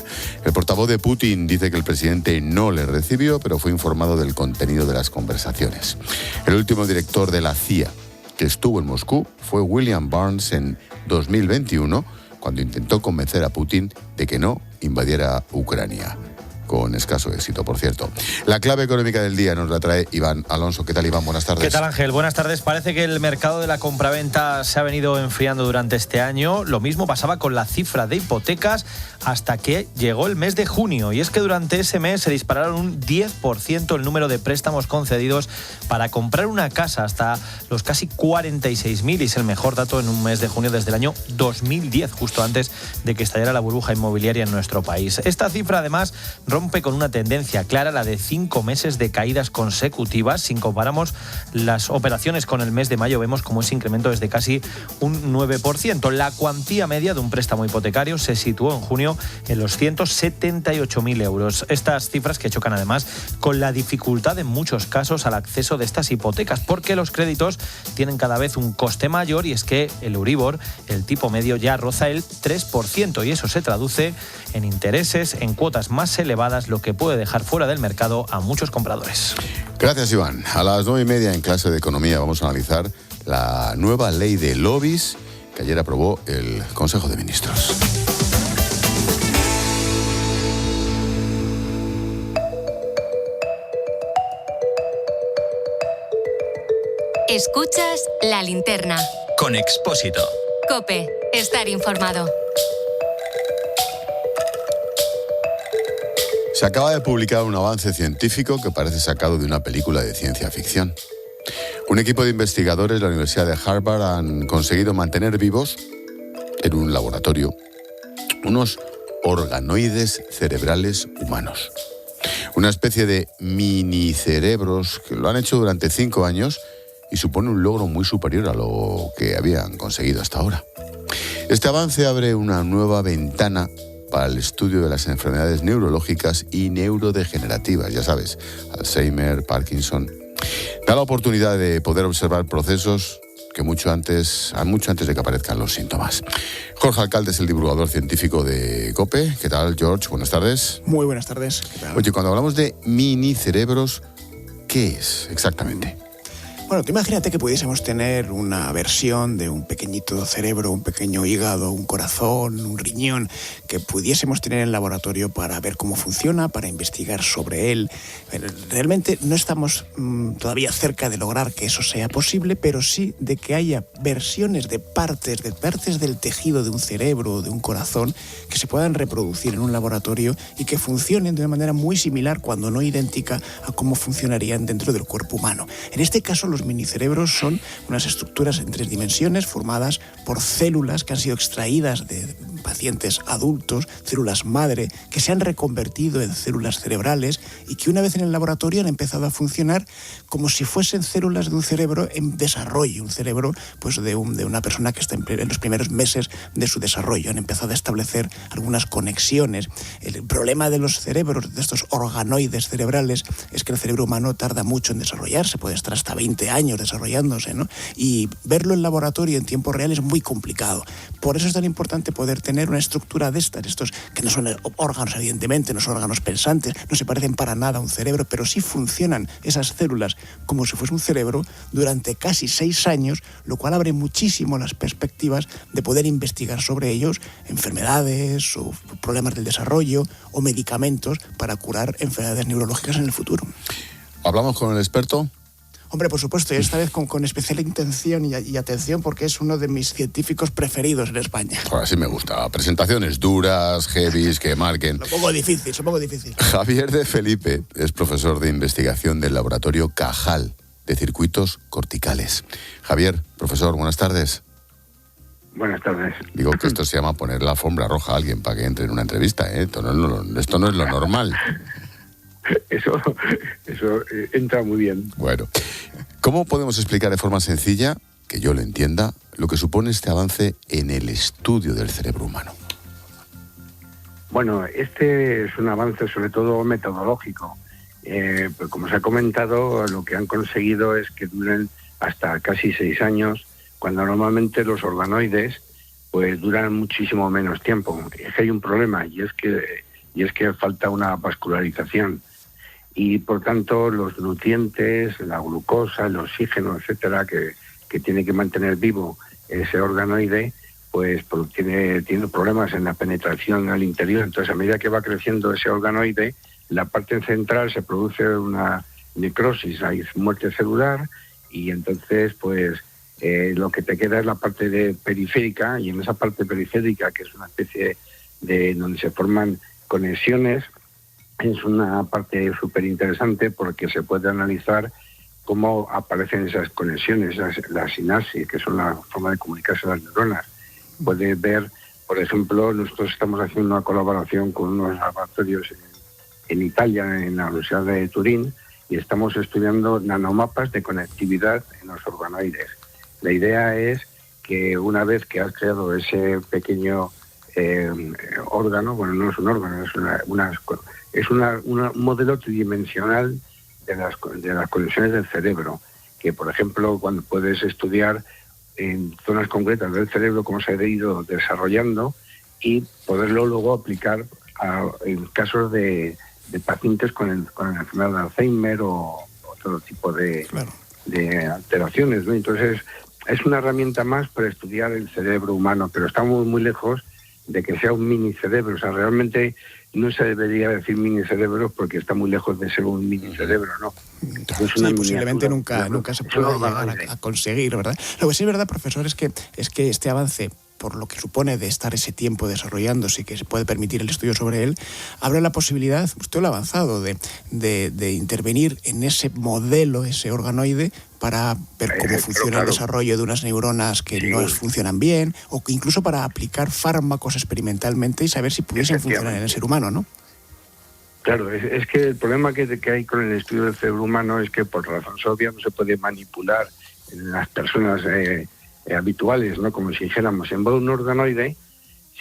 El portavoz de Putin dice que el presidente no le recibió, pero fue informado del contenido de las conversaciones. El último director de la CIA que estuvo en Moscú fue William Burns en 2021, cuando intentó convencer a Putin de que no invadiera Ucrania. Con escaso éxito, por cierto. La clave económica del día nos la trae Iván Alonso. ¿Qué tal, Iván? Buenas tardes. ¿Qué tal, Ángel? Buenas tardes. Parece que el mercado de la compraventa se ha venido enfriando durante este año. Lo mismo pasaba con la cifra de hipotecas hasta que llegó el mes de junio. Y es que durante ese mes se dispararon un 10% el número de préstamos concedidos para comprar una casa, hasta los casi 46.000. Y es el mejor dato en un mes de junio desde el año 2010, justo antes de que estallara la burbuja inmobiliaria en nuestro país. Esta cifra, además, rompe con una tendencia clara, la de 5 meses de caídas consecutivas. Si comparamos las operaciones con el mes de mayo, vemos como ese incremento es de casi un 9%. La cuantía media de un préstamo hipotecario se situó en junio en los 178.000 euros. Estas cifras que chocan además con la dificultad en muchos casos al acceso de estas hipotecas, porque los créditos tienen cada vez un coste mayor, y es que el Euribor, el tipo medio, ya roza el 3%, y eso se traduce en intereses, en cuotas más elevadas, lo que puede dejar fuera del mercado a muchos compradores. Gracias, Iván. A las 9:30 en clase de Economía vamos a analizar la nueva ley de lobbies que ayer aprobó el Consejo de Ministros. Escuchas La Linterna. Con Expósito. COPE. Estar informado. Se acaba de publicar un avance científico que parece sacado de una película de ciencia ficción. Un equipo de investigadores de la Universidad de Harvard han conseguido mantener vivos, en un laboratorio, unos organoides cerebrales humanos. Una especie de minicerebros que lo han hecho durante 5 años y supone un logro muy superior a lo que habían conseguido hasta ahora. Este avance abre una nueva ventana para el estudio de las enfermedades neurológicas y neurodegenerativas, ya sabes, Alzheimer, Parkinson. Da la oportunidad de poder observar procesos que mucho antes de que aparezcan los síntomas. Jorge Alcalde es el divulgador científico de COPE. ¿Qué tal, George? Buenas tardes. Muy buenas tardes. ¿Qué tal? Oye, cuando hablamos de minicerebros, ¿qué es exactamente? Bueno, tú imagínate que pudiésemos tener una versión de un pequeñito cerebro, un pequeño hígado, un corazón, un riñón, que pudiésemos tener en el laboratorio para ver cómo funciona, para investigar sobre él. Realmente no estamos todavía cerca de lograr que eso sea posible, pero sí de que haya versiones de partes del tejido de un cerebro o de un corazón que se puedan reproducir en un laboratorio y que funcionen de una manera muy similar, cuando no idéntica, a cómo funcionarían dentro del cuerpo humano. En este caso, los minicerebros son unas estructuras en 3 dimensiones formadas por células que han sido extraídas de pacientes adultos, células madre, que se han reconvertido en células cerebrales y que una vez en el laboratorio han empezado a funcionar como si fuesen células de un cerebro en desarrollo, un cerebro pues de una persona que está en los primeros meses de su desarrollo. Han empezado a establecer algunas conexiones. El problema de los cerebros, de estos organoides cerebrales, es que el cerebro humano tarda mucho en desarrollarse, puede estar hasta 20 años desarrollándose, ¿no? Y verlo en laboratorio en tiempo real es muy complicado. Por eso es tan importante poder tener una estructura de estos que no son órganos, evidentemente, no son órganos pensantes, no se parecen para nada a un cerebro, pero sí funcionan esas células como si fuese un cerebro durante casi 6 años, lo cual abre muchísimo las perspectivas de poder investigar sobre ellos enfermedades o problemas del desarrollo o medicamentos para curar enfermedades neurológicas en el futuro. ¿Hablamos con el experto? Hombre, por supuesto, y esta vez con especial intención y atención, porque es uno de mis científicos preferidos en España. Ahora sí me gusta. Presentaciones duras, heavies, que marquen. Supongo difícil. Javier de Felipe es profesor de investigación del laboratorio Cajal de circuitos corticales. Javier, profesor, buenas tardes. Buenas tardes. Digo que esto se llama poner la alfombra roja a alguien para que entre en una entrevista, ¿eh? Esto no es lo normal. Eso entra muy bien. Bueno, ¿cómo podemos explicar de forma sencilla, que yo lo entienda, lo que supone este avance en el estudio del cerebro humano? Bueno, este es un avance sobre todo metodológico. Pues como se ha comentado, lo que han conseguido es que duren hasta casi 6 años, cuando normalmente los organoides pues duran muchísimo menos tiempo. Es que hay un problema y es que falta una vascularización. Y por tanto los nutrientes, la glucosa, el oxígeno, etcétera, que tiene que mantener vivo ese organoide, pues tiene problemas en la penetración al interior. Entonces, a medida que va creciendo ese organoide, la parte central se produce una necrosis, hay muerte celular, y entonces pues lo que te queda es la parte periférica, y en esa parte periférica, que es una especie de donde se forman conexiones, es una parte súper interesante porque se puede analizar cómo aparecen esas conexiones, la sinapsis, que son la forma de comunicarse las neuronas. Puede ver, por ejemplo, nosotros estamos haciendo una colaboración con unos laboratorios en Italia, en la Universidad de Turín, y estamos estudiando nanomapas de conectividad en los organoides. La idea es que una vez que has creado ese pequeño órgano, bueno, no es un órgano, es un modelo tridimensional de las conexiones del cerebro, que por ejemplo cuando puedes estudiar en zonas concretas del cerebro cómo se ha ido desarrollando y poderlo luego aplicar en casos de pacientes con la enfermedad de Alzheimer o otro tipo de alteraciones, ¿no? Entonces es una herramienta más para estudiar el cerebro humano, pero estamos muy lejos de que sea un mini cerebro. O sea, realmente no se debería decir mini cerebro porque está muy lejos de ser un mini cerebro, ¿no? Es una posiblemente nunca se pueda llegar a conseguir, ¿verdad? Lo que sí es verdad, profesor, es que este avance, por lo que supone de estar ese tiempo desarrollándose y que se puede permitir el estudio sobre él, abre la posibilidad, usted lo ha avanzado, de intervenir en ese modelo, ese organoide, para ver cómo funciona el desarrollo de unas neuronas que no funcionan bien, o que incluso para aplicar fármacos experimentalmente y saber si pudiesen funcionar en el ser humano, ¿no? Claro, es que el problema que hay con el estudio del cerebro humano es que por razón obvia no se puede manipular en las personas habituales, ¿no? Como si dijéramos, en vez de un organoide,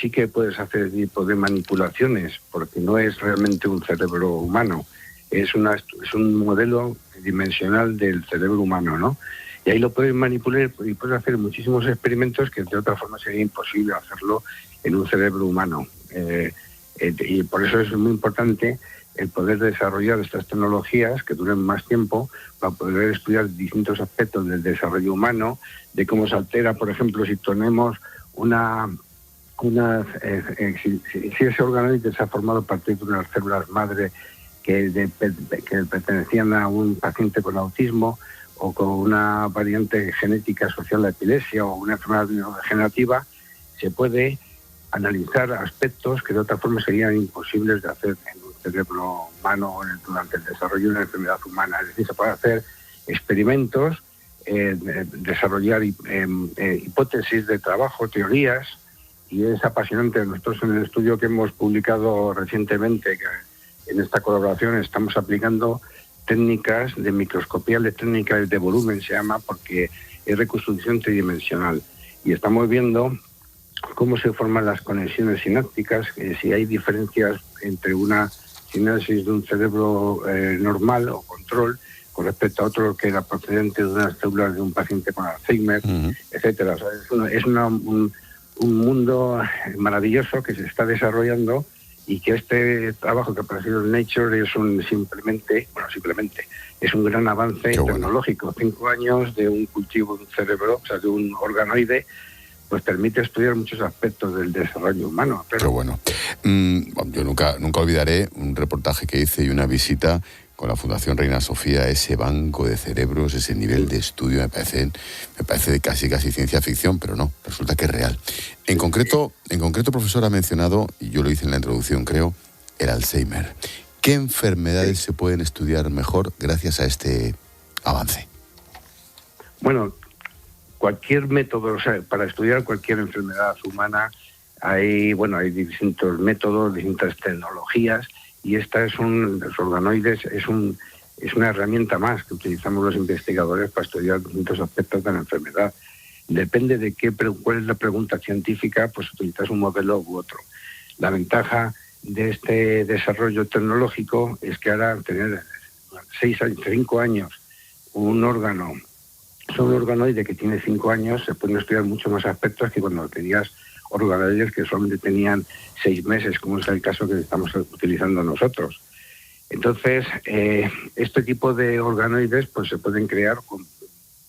sí que puedes hacer tipo de manipulaciones, porque no es realmente un cerebro humano, es un modelo dimensional del cerebro humano, ¿no? Y ahí lo puedes manipular y puedes hacer muchísimos experimentos que de otra forma sería imposible hacerlo en un cerebro humano. Y por eso es muy importante el poder desarrollar estas tecnologías que duren más tiempo para poder estudiar distintos aspectos del desarrollo humano, de cómo se altera, por ejemplo, si tenemos si ese organoide se ha formado a partir de unas células madre que pertenecían a un paciente con autismo o con una variante genética asociada a la epilepsia o una enfermedad neurodegenerativa, se puede analizar aspectos que de otra forma serían imposibles de hacer en un cerebro humano durante el desarrollo de una enfermedad humana. Es decir, se puede hacer experimentos, desarrollar hipótesis de trabajo, teorías, y es apasionante. Nosotros en el estudio que hemos publicado recientemente, que en esta colaboración estamos aplicando técnicas de microscopía electrónica de volumen, se llama, porque es reconstrucción tridimensional. Y estamos viendo cómo se forman las conexiones sinápticas, si hay diferencias entre una sinapsis de un cerebro normal o control con respecto a otro que era procedente de unas células de un paciente con Alzheimer, etcétera. O sea, es un mundo maravilloso que se está desarrollando, y que este trabajo que ha aparecido en Nature es simplemente es un gran avance tecnológico. 5 años de un cultivo de un cerebro, o sea, de un organoide, pues permite estudiar muchos aspectos del desarrollo humano. Qué bueno. Yo nunca olvidaré un reportaje que hice y una visita con la Fundación Reina Sofía, ese banco de cerebros, ese nivel de estudio, me parece casi ciencia ficción, pero no, resulta que es real. En concreto, profesor, ha mencionado, y yo lo hice en la introducción, creo, el Alzheimer. ¿Qué enfermedades se pueden estudiar mejor gracias a este avance? Bueno, cualquier método, o sea, para estudiar cualquier enfermedad humana hay distintos métodos, distintas tecnologías, y los organoides es una herramienta más que utilizamos los investigadores para estudiar distintos aspectos de la enfermedad. Depende de cuál es la pregunta científica, pues utilizas un modelo u otro. La ventaja de este desarrollo tecnológico es que ahora tener 5 años un organoide que tiene 5 años, se pueden estudiar mucho más aspectos que cuando tenías organoides que solamente tenían 6 meses, como es el caso que estamos utilizando nosotros. Entonces, este tipo de organoides pues se pueden crear con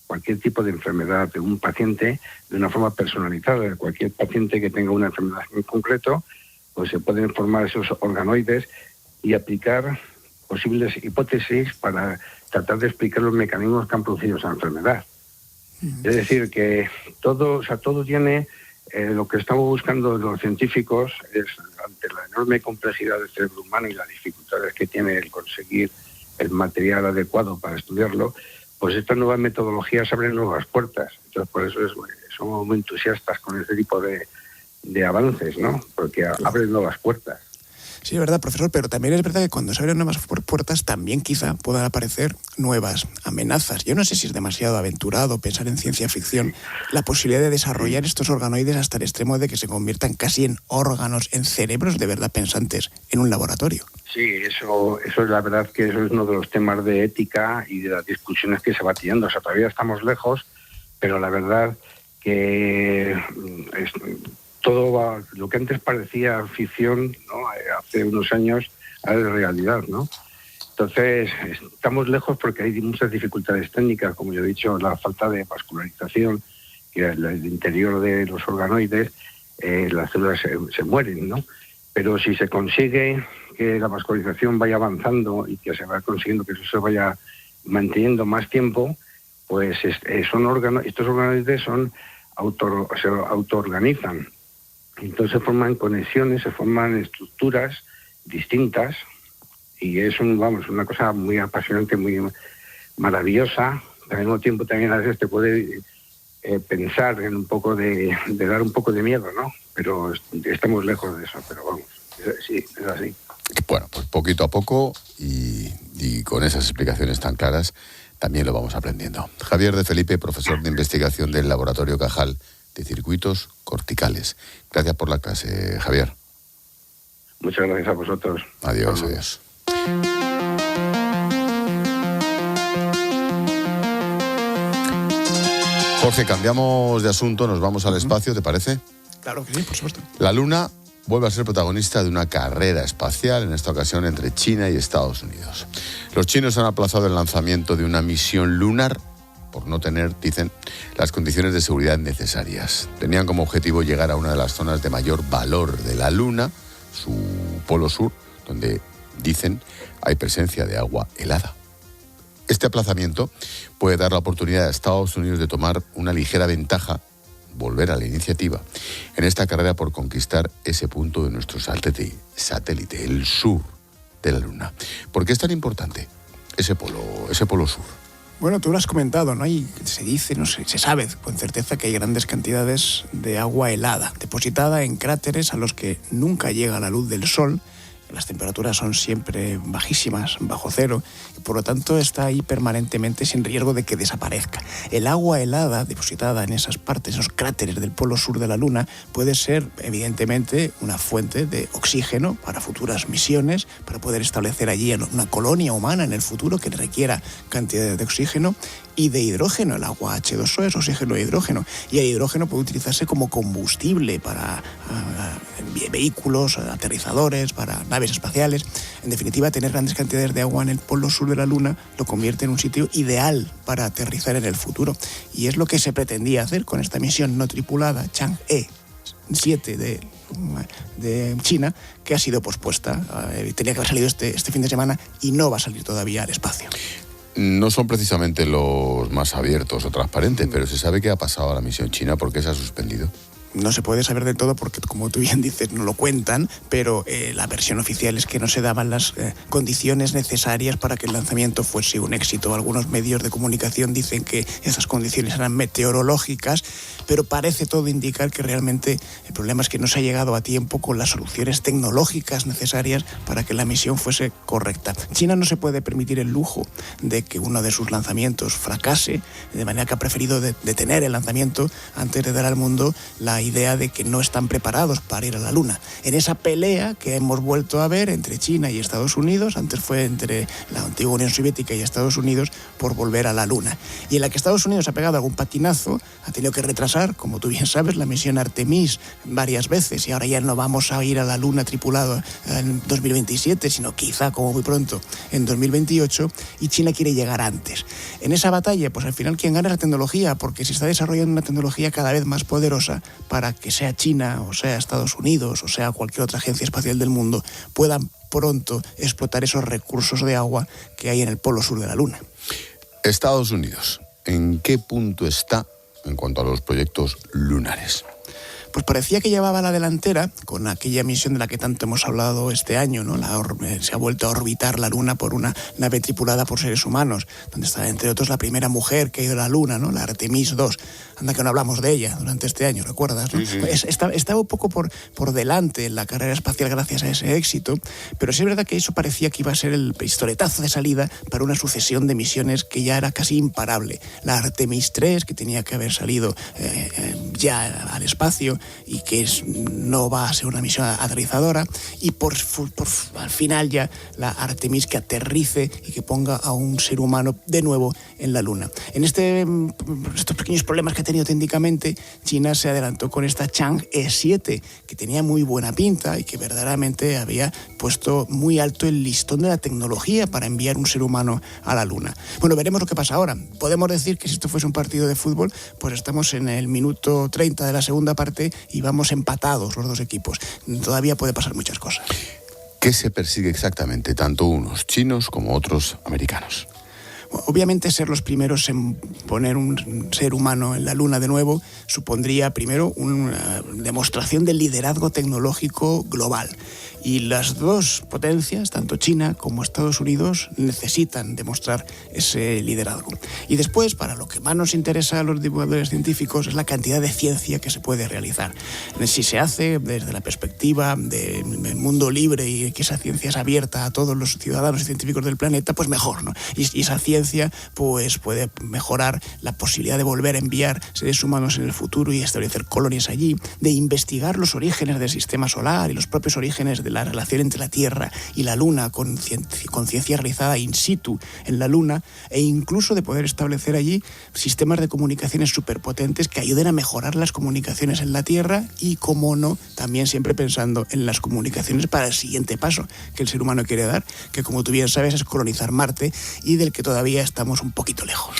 cualquier tipo de enfermedad de un paciente de una forma personalizada. Cualquier paciente que tenga una enfermedad en concreto, pues se pueden formar esos organoides y aplicar posibles hipótesis para tratar de explicar los mecanismos que han producido esa enfermedad. Es decir, que todo tiene... lo que estamos buscando los científicos es, ante la enorme complejidad del cerebro humano y las dificultades que tiene el conseguir el material adecuado para estudiarlo, pues estas nuevas metodologías abren nuevas puertas. Entonces, por eso somos muy entusiastas con este tipo de avances, ¿no? Porque abren nuevas puertas. Sí, es verdad, profesor, pero también es verdad que cuando se abren nuevas puertas también quizá puedan aparecer nuevas amenazas. Yo no sé si es demasiado aventurado pensar en ciencia ficción la posibilidad de desarrollar estos organoides hasta el extremo de que se conviertan casi en órganos, en cerebros de verdad pensantes en un laboratorio. Sí, eso es la verdad que eso es uno de los temas de ética y de las discusiones que se va teniendo. O sea, todavía estamos lejos, pero la verdad que lo que antes parecía ficción, ¿no? Hace unos años, ahora es realidad, ¿no? Entonces, estamos lejos porque hay muchas dificultades técnicas, como yo he dicho, la falta de vascularización, que el interior de los organoides, las células se mueren, ¿no? Pero si se consigue que la vascularización vaya avanzando y que se vaya consiguiendo que eso se vaya manteniendo más tiempo, pues estos organoides se autoorganizan. Entonces se forman conexiones, se forman estructuras distintas, y es una cosa muy apasionante, muy maravillosa. Al mismo tiempo también a veces te puede pensar en un poco de dar un poco de miedo, ¿no? Pero estamos lejos de eso, pero vamos, sí, es así. Bueno, pues poquito a poco y con esas explicaciones tan claras también lo vamos aprendiendo. Javier de Felipe, profesor de investigación del Laboratorio Cajal de Circuitos Corticales. Gracias por la clase, Javier. Muchas gracias a vosotros. Adiós, adiós. Jorge, cambiamos de asunto, nos vamos al espacio, ¿te parece? Claro que sí, por supuesto. La Luna vuelve a ser protagonista de una carrera espacial, en esta ocasión entre China y Estados Unidos. Los chinos han aplazado el lanzamiento de una misión lunar por no tener, dicen, las condiciones de seguridad necesarias. Tenían como objetivo llegar a una de las zonas de mayor valor de la Luna, su polo sur, donde, dicen, hay presencia de agua helada. Este aplazamiento puede dar la oportunidad a Estados Unidos de tomar una ligera ventaja, volver a la iniciativa, en esta carrera por conquistar ese punto de nuestro satélite, el sur de la Luna. ¿Por qué es tan importante ese polo sur? Bueno, tú lo has comentado, ¿no? Se dice, no sé, se sabe con certeza que hay grandes cantidades de agua helada, depositada en cráteres a los que nunca llega la luz del sol. Las temperaturas son siempre bajísimas, bajo cero, y por lo tanto está ahí permanentemente sin riesgo de que desaparezca. El agua helada depositada en esas partes, esos cráteres del polo sur de la Luna, puede ser evidentemente una fuente de oxígeno para futuras misiones, para poder establecer allí una colonia humana en el futuro que requiera cantidades de oxígeno, y de hidrógeno. El agua H2O es oxígeno e hidrógeno, y el hidrógeno puede utilizarse como combustible para vehículos, aterrizadores, para naves espaciales. En definitiva, tener grandes cantidades de agua en el polo sur de la Luna lo convierte en un sitio ideal para aterrizar en el futuro, y es lo que se pretendía hacer con esta misión no tripulada Chang'e 7 de China, que ha sido pospuesta. Tenía que haber salido este fin de semana y no va a salir todavía al espacio. No son precisamente los más abiertos o transparentes, pero se sabe qué ha pasado a la misión china, por qué se ha suspendido. No se puede saber del todo porque, como tú bien dices, no lo cuentan, pero la versión oficial es que no se daban las condiciones necesarias para que el lanzamiento fuese un éxito. Algunos medios de comunicación dicen que esas condiciones eran meteorológicas, pero parece todo indicar que realmente el problema es que no se ha llegado a tiempo con las soluciones tecnológicas necesarias para que la misión fuese correcta. China no se puede permitir el lujo de que uno de sus lanzamientos fracase, de manera que ha preferido detener el lanzamiento antes de dar al mundo la idea de que no están preparados para ir a la Luna. En esa pelea que hemos vuelto a ver entre China y Estados Unidos, antes fue entre la antigua Unión Soviética y Estados Unidos por volver a la Luna, y en la que Estados Unidos ha pegado algún patinazo, ha tenido que retrasar, como tú bien sabes, la misión Artemis varias veces, y ahora ya no vamos a ir a la Luna tripulado en 2027, sino quizá, como muy pronto, en 2028, y China quiere llegar antes. En esa batalla, pues al final quien gana es la tecnología, porque se está desarrollando una tecnología cada vez más poderosa para que sea China, o sea Estados Unidos, o sea cualquier otra agencia espacial del mundo, puedan pronto explotar esos recursos de agua que hay en el polo sur de la Luna. Estados Unidos, ¿en qué punto está en cuanto a los proyectos lunares? Pues parecía que llevaba la delantera con aquella misión de la que tanto hemos hablado este año, ¿no? Se ha vuelto a orbitar la Luna por una nave tripulada por seres humanos, donde está, entre otros, la primera mujer que ha ido a la Luna, ¿no? La Artemis 2. Anda que no hablamos de ella durante este año, ¿recuerdas? ¿No? Sí. Estaba un poco por delante en la carrera espacial gracias a ese éxito, pero sí es verdad que eso parecía que iba a ser el pistoletazo de salida para una sucesión de misiones que ya era casi imparable. La Artemis 3, que tenía que haber salido ya al espacio, y que no va a ser una misión aterrizadora, y al final ya la Artemis que aterrice y que ponga a un ser humano de nuevo en la Luna. En estos pequeños problemas que ha tenido técnicamente, China se adelantó con esta Chang'e 7, que tenía muy buena pinta y que verdaderamente había puesto muy alto el listón de la tecnología para enviar un ser humano a la Luna. Bueno, veremos lo que pasa ahora. Podemos decir que si esto fuese un partido de fútbol, pues estamos en el minuto 30 de la segunda parte y vamos empatados los dos equipos. Todavía puede pasar muchas cosas. ¿Qué se persigue exactamente, tanto unos chinos como otros americanos? Obviamente, ser los primeros en poner un ser humano en la Luna de nuevo supondría primero una demostración del liderazgo tecnológico global. Y las dos potencias, tanto China como Estados Unidos, necesitan demostrar ese liderazgo. Y después, para lo que más nos interesa a los divulgadores científicos, es la cantidad de ciencia que se puede realizar. Si se hace desde la perspectiva del mundo libre y que esa ciencia es abierta a todos los ciudadanos y científicos del planeta, pues mejor, ¿no? Y esa ciencia pues puede mejorar la posibilidad de volver a enviar seres humanos en el futuro y establecer colonias allí, de investigar los orígenes del sistema solar y los propios orígenes de la relación entre la Tierra y la Luna con ciencia realizada in situ en la Luna, e incluso de poder establecer allí sistemas de comunicaciones superpotentes que ayuden a mejorar las comunicaciones en la Tierra y, como no, también siempre pensando en las comunicaciones para el siguiente paso que el ser humano quiere dar, que, como tú bien sabes, es colonizar Marte, y del que todavía estamos un poquito lejos.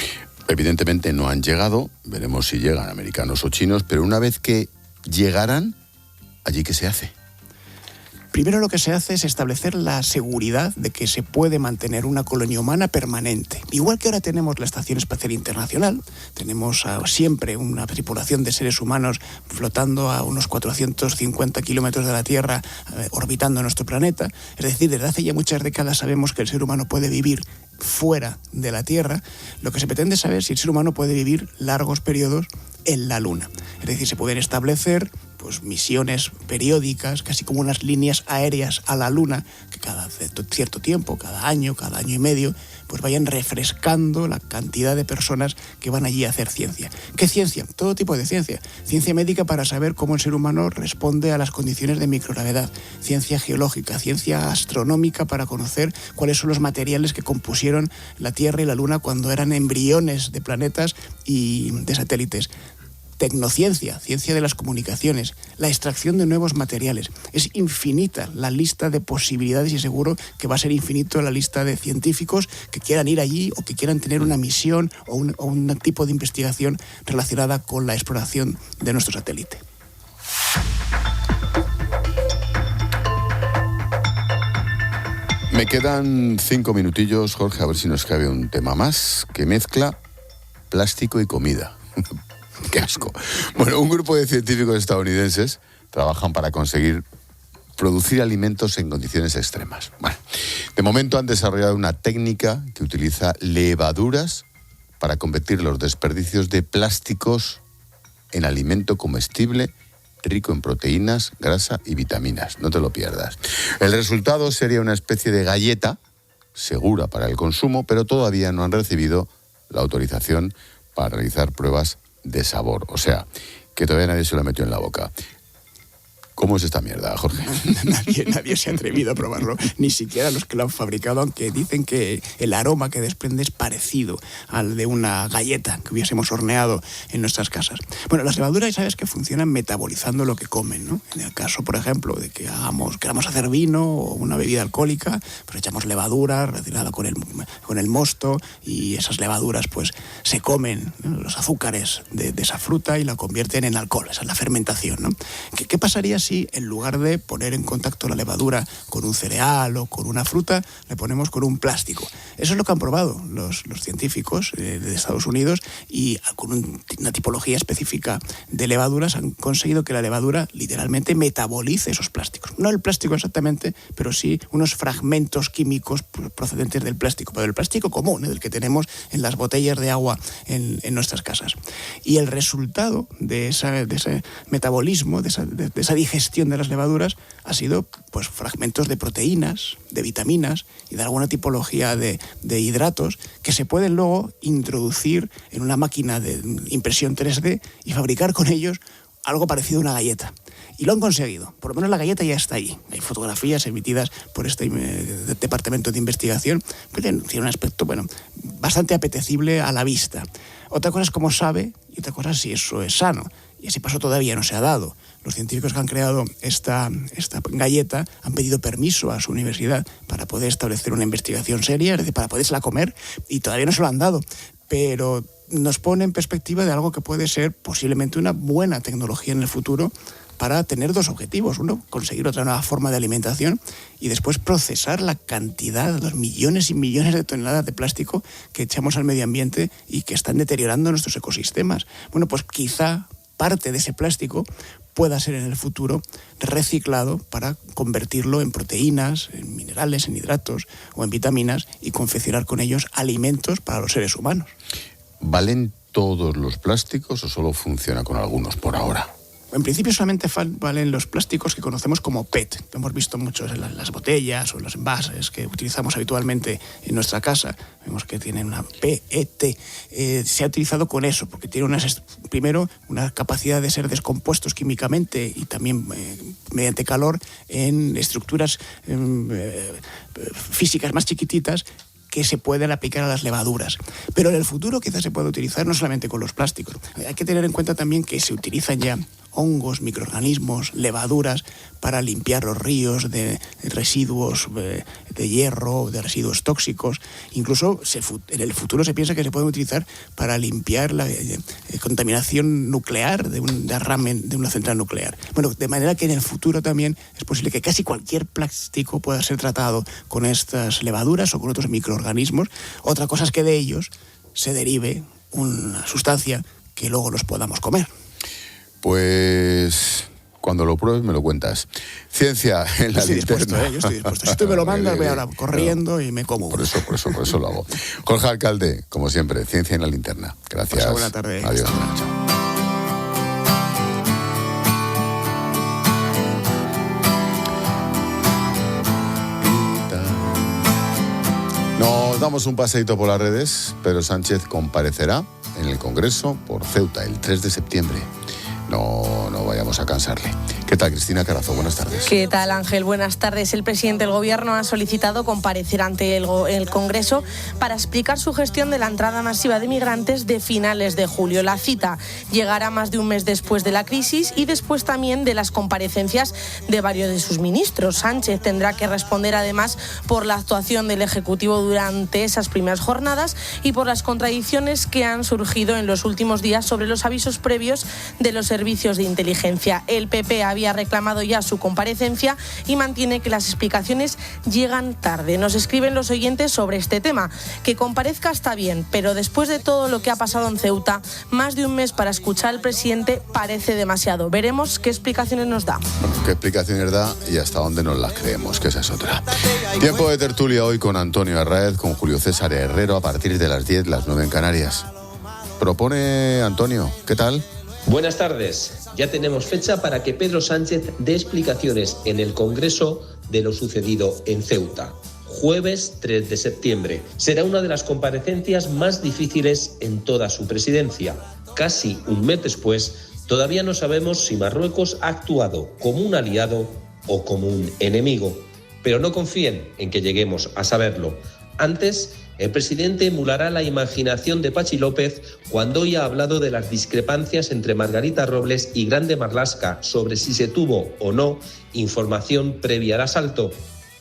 Evidentemente no han llegado, veremos si llegan americanos o chinos, pero una vez que llegaran, ¿allí qué se hace? Primero lo que se hace es establecer la seguridad de que se puede mantener una colonia humana permanente. Igual que ahora tenemos la Estación Espacial Internacional, tenemos siempre una tripulación de seres humanos flotando a unos 450 kilómetros de la Tierra, orbitando nuestro planeta. Es decir, desde hace ya muchas décadas sabemos que el ser humano puede vivir fuera de la Tierra. Lo que se pretende saber es si el ser humano puede vivir largos periodos en la Luna. Es decir, se pueden establecer misiones periódicas, casi como unas líneas aéreas a la Luna, que cada cierto tiempo, cada año y medio, pues vayan refrescando la cantidad de personas que van allí a hacer ciencia. ¿Qué ciencia? Todo tipo de ciencia. Ciencia médica para saber cómo el ser humano responde a las condiciones de microgravedad. Ciencia geológica, ciencia astronómica para conocer cuáles son los materiales que compusieron la Tierra y la Luna cuando eran embriones de planetas y de satélites. Tecnociencia, ciencia de las comunicaciones, la extracción de nuevos materiales. Es infinita la lista de posibilidades y seguro que va a ser infinito la lista de científicos que quieran ir allí o que quieran tener una misión o un tipo de investigación relacionada con la exploración de nuestro satélite. Me quedan 5 minutillos, Jorge, a ver si nos cabe un tema más que mezcla plástico y comida. ¡Qué asco! Bueno, un grupo de científicos estadounidenses trabajan para conseguir producir alimentos en condiciones extremas. Bueno, de momento han desarrollado una técnica que utiliza levaduras para convertir los desperdicios de plásticos en alimento comestible rico en proteínas, grasa y vitaminas. No te lo pierdas. El resultado sería una especie de galleta segura para el consumo, pero todavía no han recibido la autorización para realizar pruebas de sabor. O sea, que todavía nadie se lo metió en la boca. ¿Cómo es esta mierda, Jorge? Nadie se ha atrevido a probarlo, ni siquiera los que lo han fabricado, aunque dicen que el aroma que desprende es parecido al de una galleta que hubiésemos horneado en nuestras casas. Bueno, las levaduras, sabes que funcionan metabolizando lo que comen, ¿no? En el caso, por ejemplo, de que queramos hacer vino o una bebida alcohólica, pues echamos levadura relacionada con el mosto y esas levaduras pues se comen, ¿no?, los azúcares de esa fruta y la convierten en alcohol. Esa es la fermentación, ¿no? ¿Qué pasaría si en lugar de poner en contacto la levadura con un cereal o con una fruta, le ponemos con un plástico? Eso es lo que han probado los científicos de Estados Unidos, y con una tipología específica de levaduras han conseguido que la levadura literalmente metabolice esos plásticos. No el plástico exactamente, pero sí unos fragmentos químicos procedentes del plástico, pero del plástico común, del que tenemos en las botellas de agua en nuestras casas. Y el resultado de ese metabolismo, de esa digestión de las levaduras, ha sido pues fragmentos de proteínas, de vitaminas y de alguna tipología de hidratos que se pueden luego introducir en una máquina de impresión 3D y fabricar con ellos algo parecido a una galleta. Y lo han conseguido. Por lo menos la galleta ya está ahí. Hay fotografías emitidas por este departamento de investigación que tiene un aspecto, bastante apetecible a la vista. Otra cosa es cómo sabe y otra cosa es si eso es sano. Y ese paso todavía no se ha dado. Los científicos que han creado esta galleta han pedido permiso a su universidad para poder establecer una investigación seria, es decir, para podérsela comer, y todavía no se lo han dado. Pero nos pone en perspectiva de algo que puede ser posiblemente una buena tecnología en el futuro para tener dos objetivos. Uno, conseguir otra nueva forma de alimentación, y después procesar la cantidad, los millones y millones de toneladas de plástico que echamos al medio ambiente y que están deteriorando nuestros ecosistemas. Bueno, pues quizá parte de ese plástico pueda ser en el futuro reciclado para convertirlo en proteínas, en minerales, en hidratos o en vitaminas, y confeccionar con ellos alimentos para los seres humanos. ¿Valen todos los plásticos o solo funciona con algunos por ahora? En principio solamente valen los plásticos que conocemos como PET. Lo hemos visto muchos en las botellas o en los envases que utilizamos habitualmente en nuestra casa. Vemos que tienen una PET. Se ha utilizado con eso porque tiene primero una capacidad de ser descompuestos químicamente y también mediante calor en estructuras físicas más chiquititas que se pueden aplicar a las levaduras. Pero en el futuro quizás se pueda utilizar no solamente con los plásticos. Hay que tener en cuenta también que se utilizan ya hongos, microorganismos, levaduras para limpiar los ríos de residuos de hierro, de residuos tóxicos. Incluso en el futuro se piensa que se pueden utilizar para limpiar la contaminación nuclear de un derrame de una central nuclear. Bueno, de manera que en el futuro también es posible que casi cualquier plástico pueda ser tratado con estas levaduras o con otros microorganismos. Otra cosa es que de ellos se derive una sustancia que luego los podamos comer. Pues cuando lo pruebes me lo cuentas. Ciencia en la linterna. Yo estoy dispuesto. Si tú me lo mandas, voy ahora corriendo y me como. Por eso lo hago. Jorge Alcalde, como siempre, Ciencia en la linterna. Gracias. Pasa buena tarde. Adiós. Nos damos un paseíto por las redes. Pedro Sánchez comparecerá en el Congreso por Ceuta el 3 de septiembre. No vayamos a cansarle. ¿Qué tal, Cristina Carazo? Buenas tardes. ¿Qué tal, Ángel? Buenas tardes. El presidente del Gobierno ha solicitado comparecer ante el Congreso para explicar su gestión de la entrada masiva de migrantes de finales de julio. La cita llegará más de un mes después de la crisis y después también de las comparecencias de varios de sus ministros. Sánchez tendrá que responder además por la actuación del Ejecutivo durante esas primeras jornadas y por las contradicciones que han surgido en los últimos días sobre los avisos previos de los servicios de inteligencia. El PP había reclamado ya su comparecencia y mantiene que las explicaciones llegan tarde. Nos escriben los oyentes sobre este tema. Que comparezca está bien, pero después de todo lo que ha pasado en Ceuta, más de un mes para escuchar al presidente parece demasiado. Veremos qué explicaciones nos da. Bueno, qué explicaciones da y hasta dónde nos las creemos, que esa es otra. Tiempo de tertulia hoy con Antonio Arraez, con Julio César Herrero a partir de las 10, las 9 en Canarias. Propone Antonio, ¿qué tal? Buenas tardes. Ya tenemos fecha para que Pedro Sánchez dé explicaciones en el Congreso de lo sucedido en Ceuta. Jueves 3 de septiembre. Será una de las comparecencias más difíciles en toda su presidencia. Casi un mes después, todavía no sabemos si Marruecos ha actuado como un aliado o como un enemigo. Pero no confíen en que lleguemos a saberlo. Antes, el presidente emulará la imaginación de Pachi López cuando hoy ha hablado de las discrepancias entre Margarita Robles y Grande Marlaska sobre si se tuvo o no información previa al asalto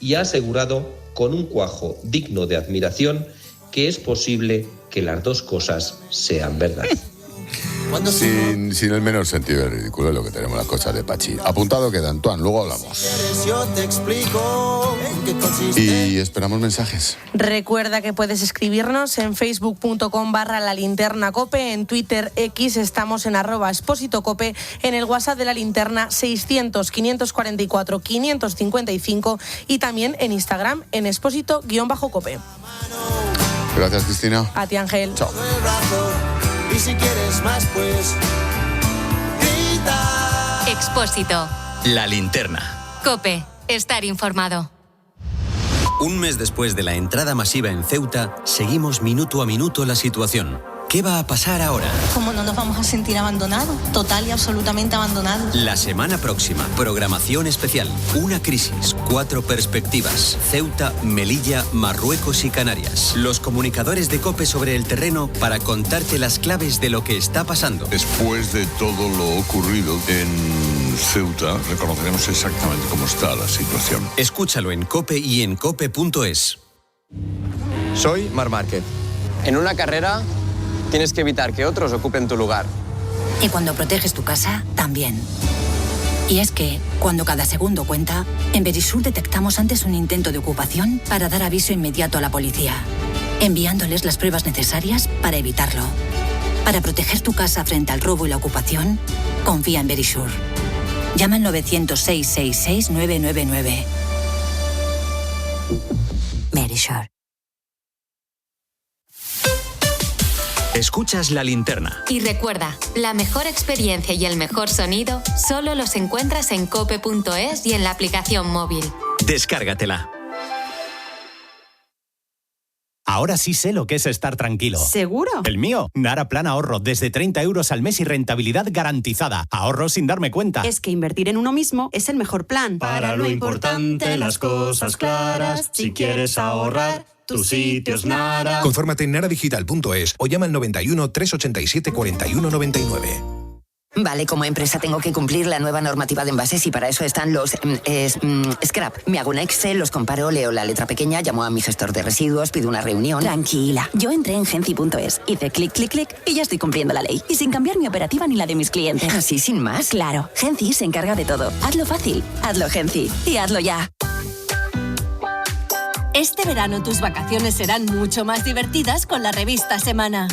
y ha asegurado, con un cuajo digno de admiración, que es posible que las dos cosas sean verdad. Sin el menor sentido de ridículo es lo que tenemos las cosas de Pachi. Apuntado queda, Antoine, luego hablamos. Y esperamos mensajes. Recuerda que puedes escribirnos en facebook.com/lalinternacope, en Twitter X estamos en @expósitocope, en el WhatsApp de la linterna 600-544-555 y también en Instagram en expósito_cope. Gracias, Cristina. A ti, Ángel. Chao. Y si quieres más, pues grita. Expósito. La linterna. COPE. Estar informado. Un mes después de la entrada masiva en Ceuta, seguimos minuto a minuto la situación. ¿Qué va a pasar ahora? ¿Cómo no nos vamos a sentir abandonados? Total y absolutamente abandonados. La semana próxima, programación especial. Una crisis, 4 perspectivas. Ceuta, Melilla, Marruecos y Canarias. Los comunicadores de COPE sobre el terreno para contarte las claves de lo que está pasando. Después de todo lo ocurrido en Ceuta, reconoceremos exactamente cómo está la situación. Escúchalo en COPE y en cope.es. Soy Marc Márquez. En una carrera tienes que evitar que otros ocupen tu lugar. Y cuando proteges tu casa, también. Y es que, cuando cada segundo cuenta, en Verisur detectamos antes un intento de ocupación para dar aviso inmediato a la policía, enviándoles las pruebas necesarias para evitarlo. Para proteger tu casa frente al robo y la ocupación, confía en Verisur. Llama al 900-666-999. Verisur. Escuchas La Linterna. Y recuerda, la mejor experiencia y el mejor sonido solo los encuentras en cope.es y en la aplicación móvil. Descárgatela. Ahora sí sé lo que es estar tranquilo. ¿Seguro? El mío, Nara Plan Ahorro, desde 30 euros al mes y rentabilidad garantizada. Ahorro sin darme cuenta. Es que invertir en uno mismo es el mejor plan. Para lo importante, las cosas claras, si quieres ahorrar, tu sitio es Nara. Confórmate en naradigital.es o llama al 91 387 41 99. Vale, como empresa tengo que cumplir la nueva normativa de envases y para eso están los scrap. Me hago un Excel, los comparo, leo la letra pequeña, llamo a mi gestor de residuos, pido una reunión. Tranquila, yo entré en Genci.es, hice clic, clic, clic y ya estoy cumpliendo la ley. Y sin cambiar mi operativa ni la de mis clientes. ¿Así, sin más? Claro, Genci se encarga de todo. Hazlo fácil, hazlo Genci y hazlo ya. Este verano tus vacaciones serán mucho más divertidas con la revista Semana.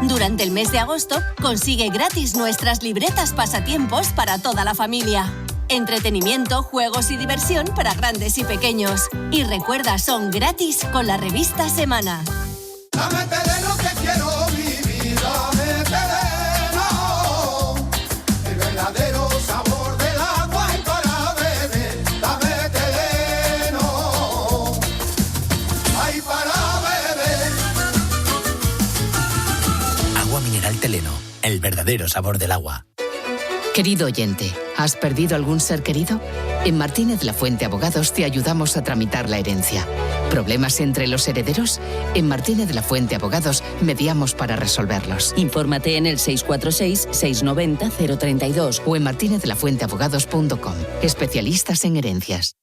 Durante el mes de agosto, consigue gratis nuestras libretas pasatiempos para toda la familia. Entretenimiento, juegos y diversión para grandes y pequeños. Y recuerda, son gratis con la revista Semana. Dame Teleno que quiero vivir, dame Teleno, el verdadero sabor del agua y para beber. Dame Teleno, ay para beber. Agua mineral Teleno, el verdadero sabor del agua. Querido oyente, ¿has perdido algún ser querido? En Martínez La Fuente Abogados te ayudamos a tramitar la herencia. ¿Problemas entre los herederos? En Martínez La Fuente Abogados mediamos para resolverlos. Infórmate en el 646-690-032 o en martinezlafuenteabogados.com. Especialistas en herencias.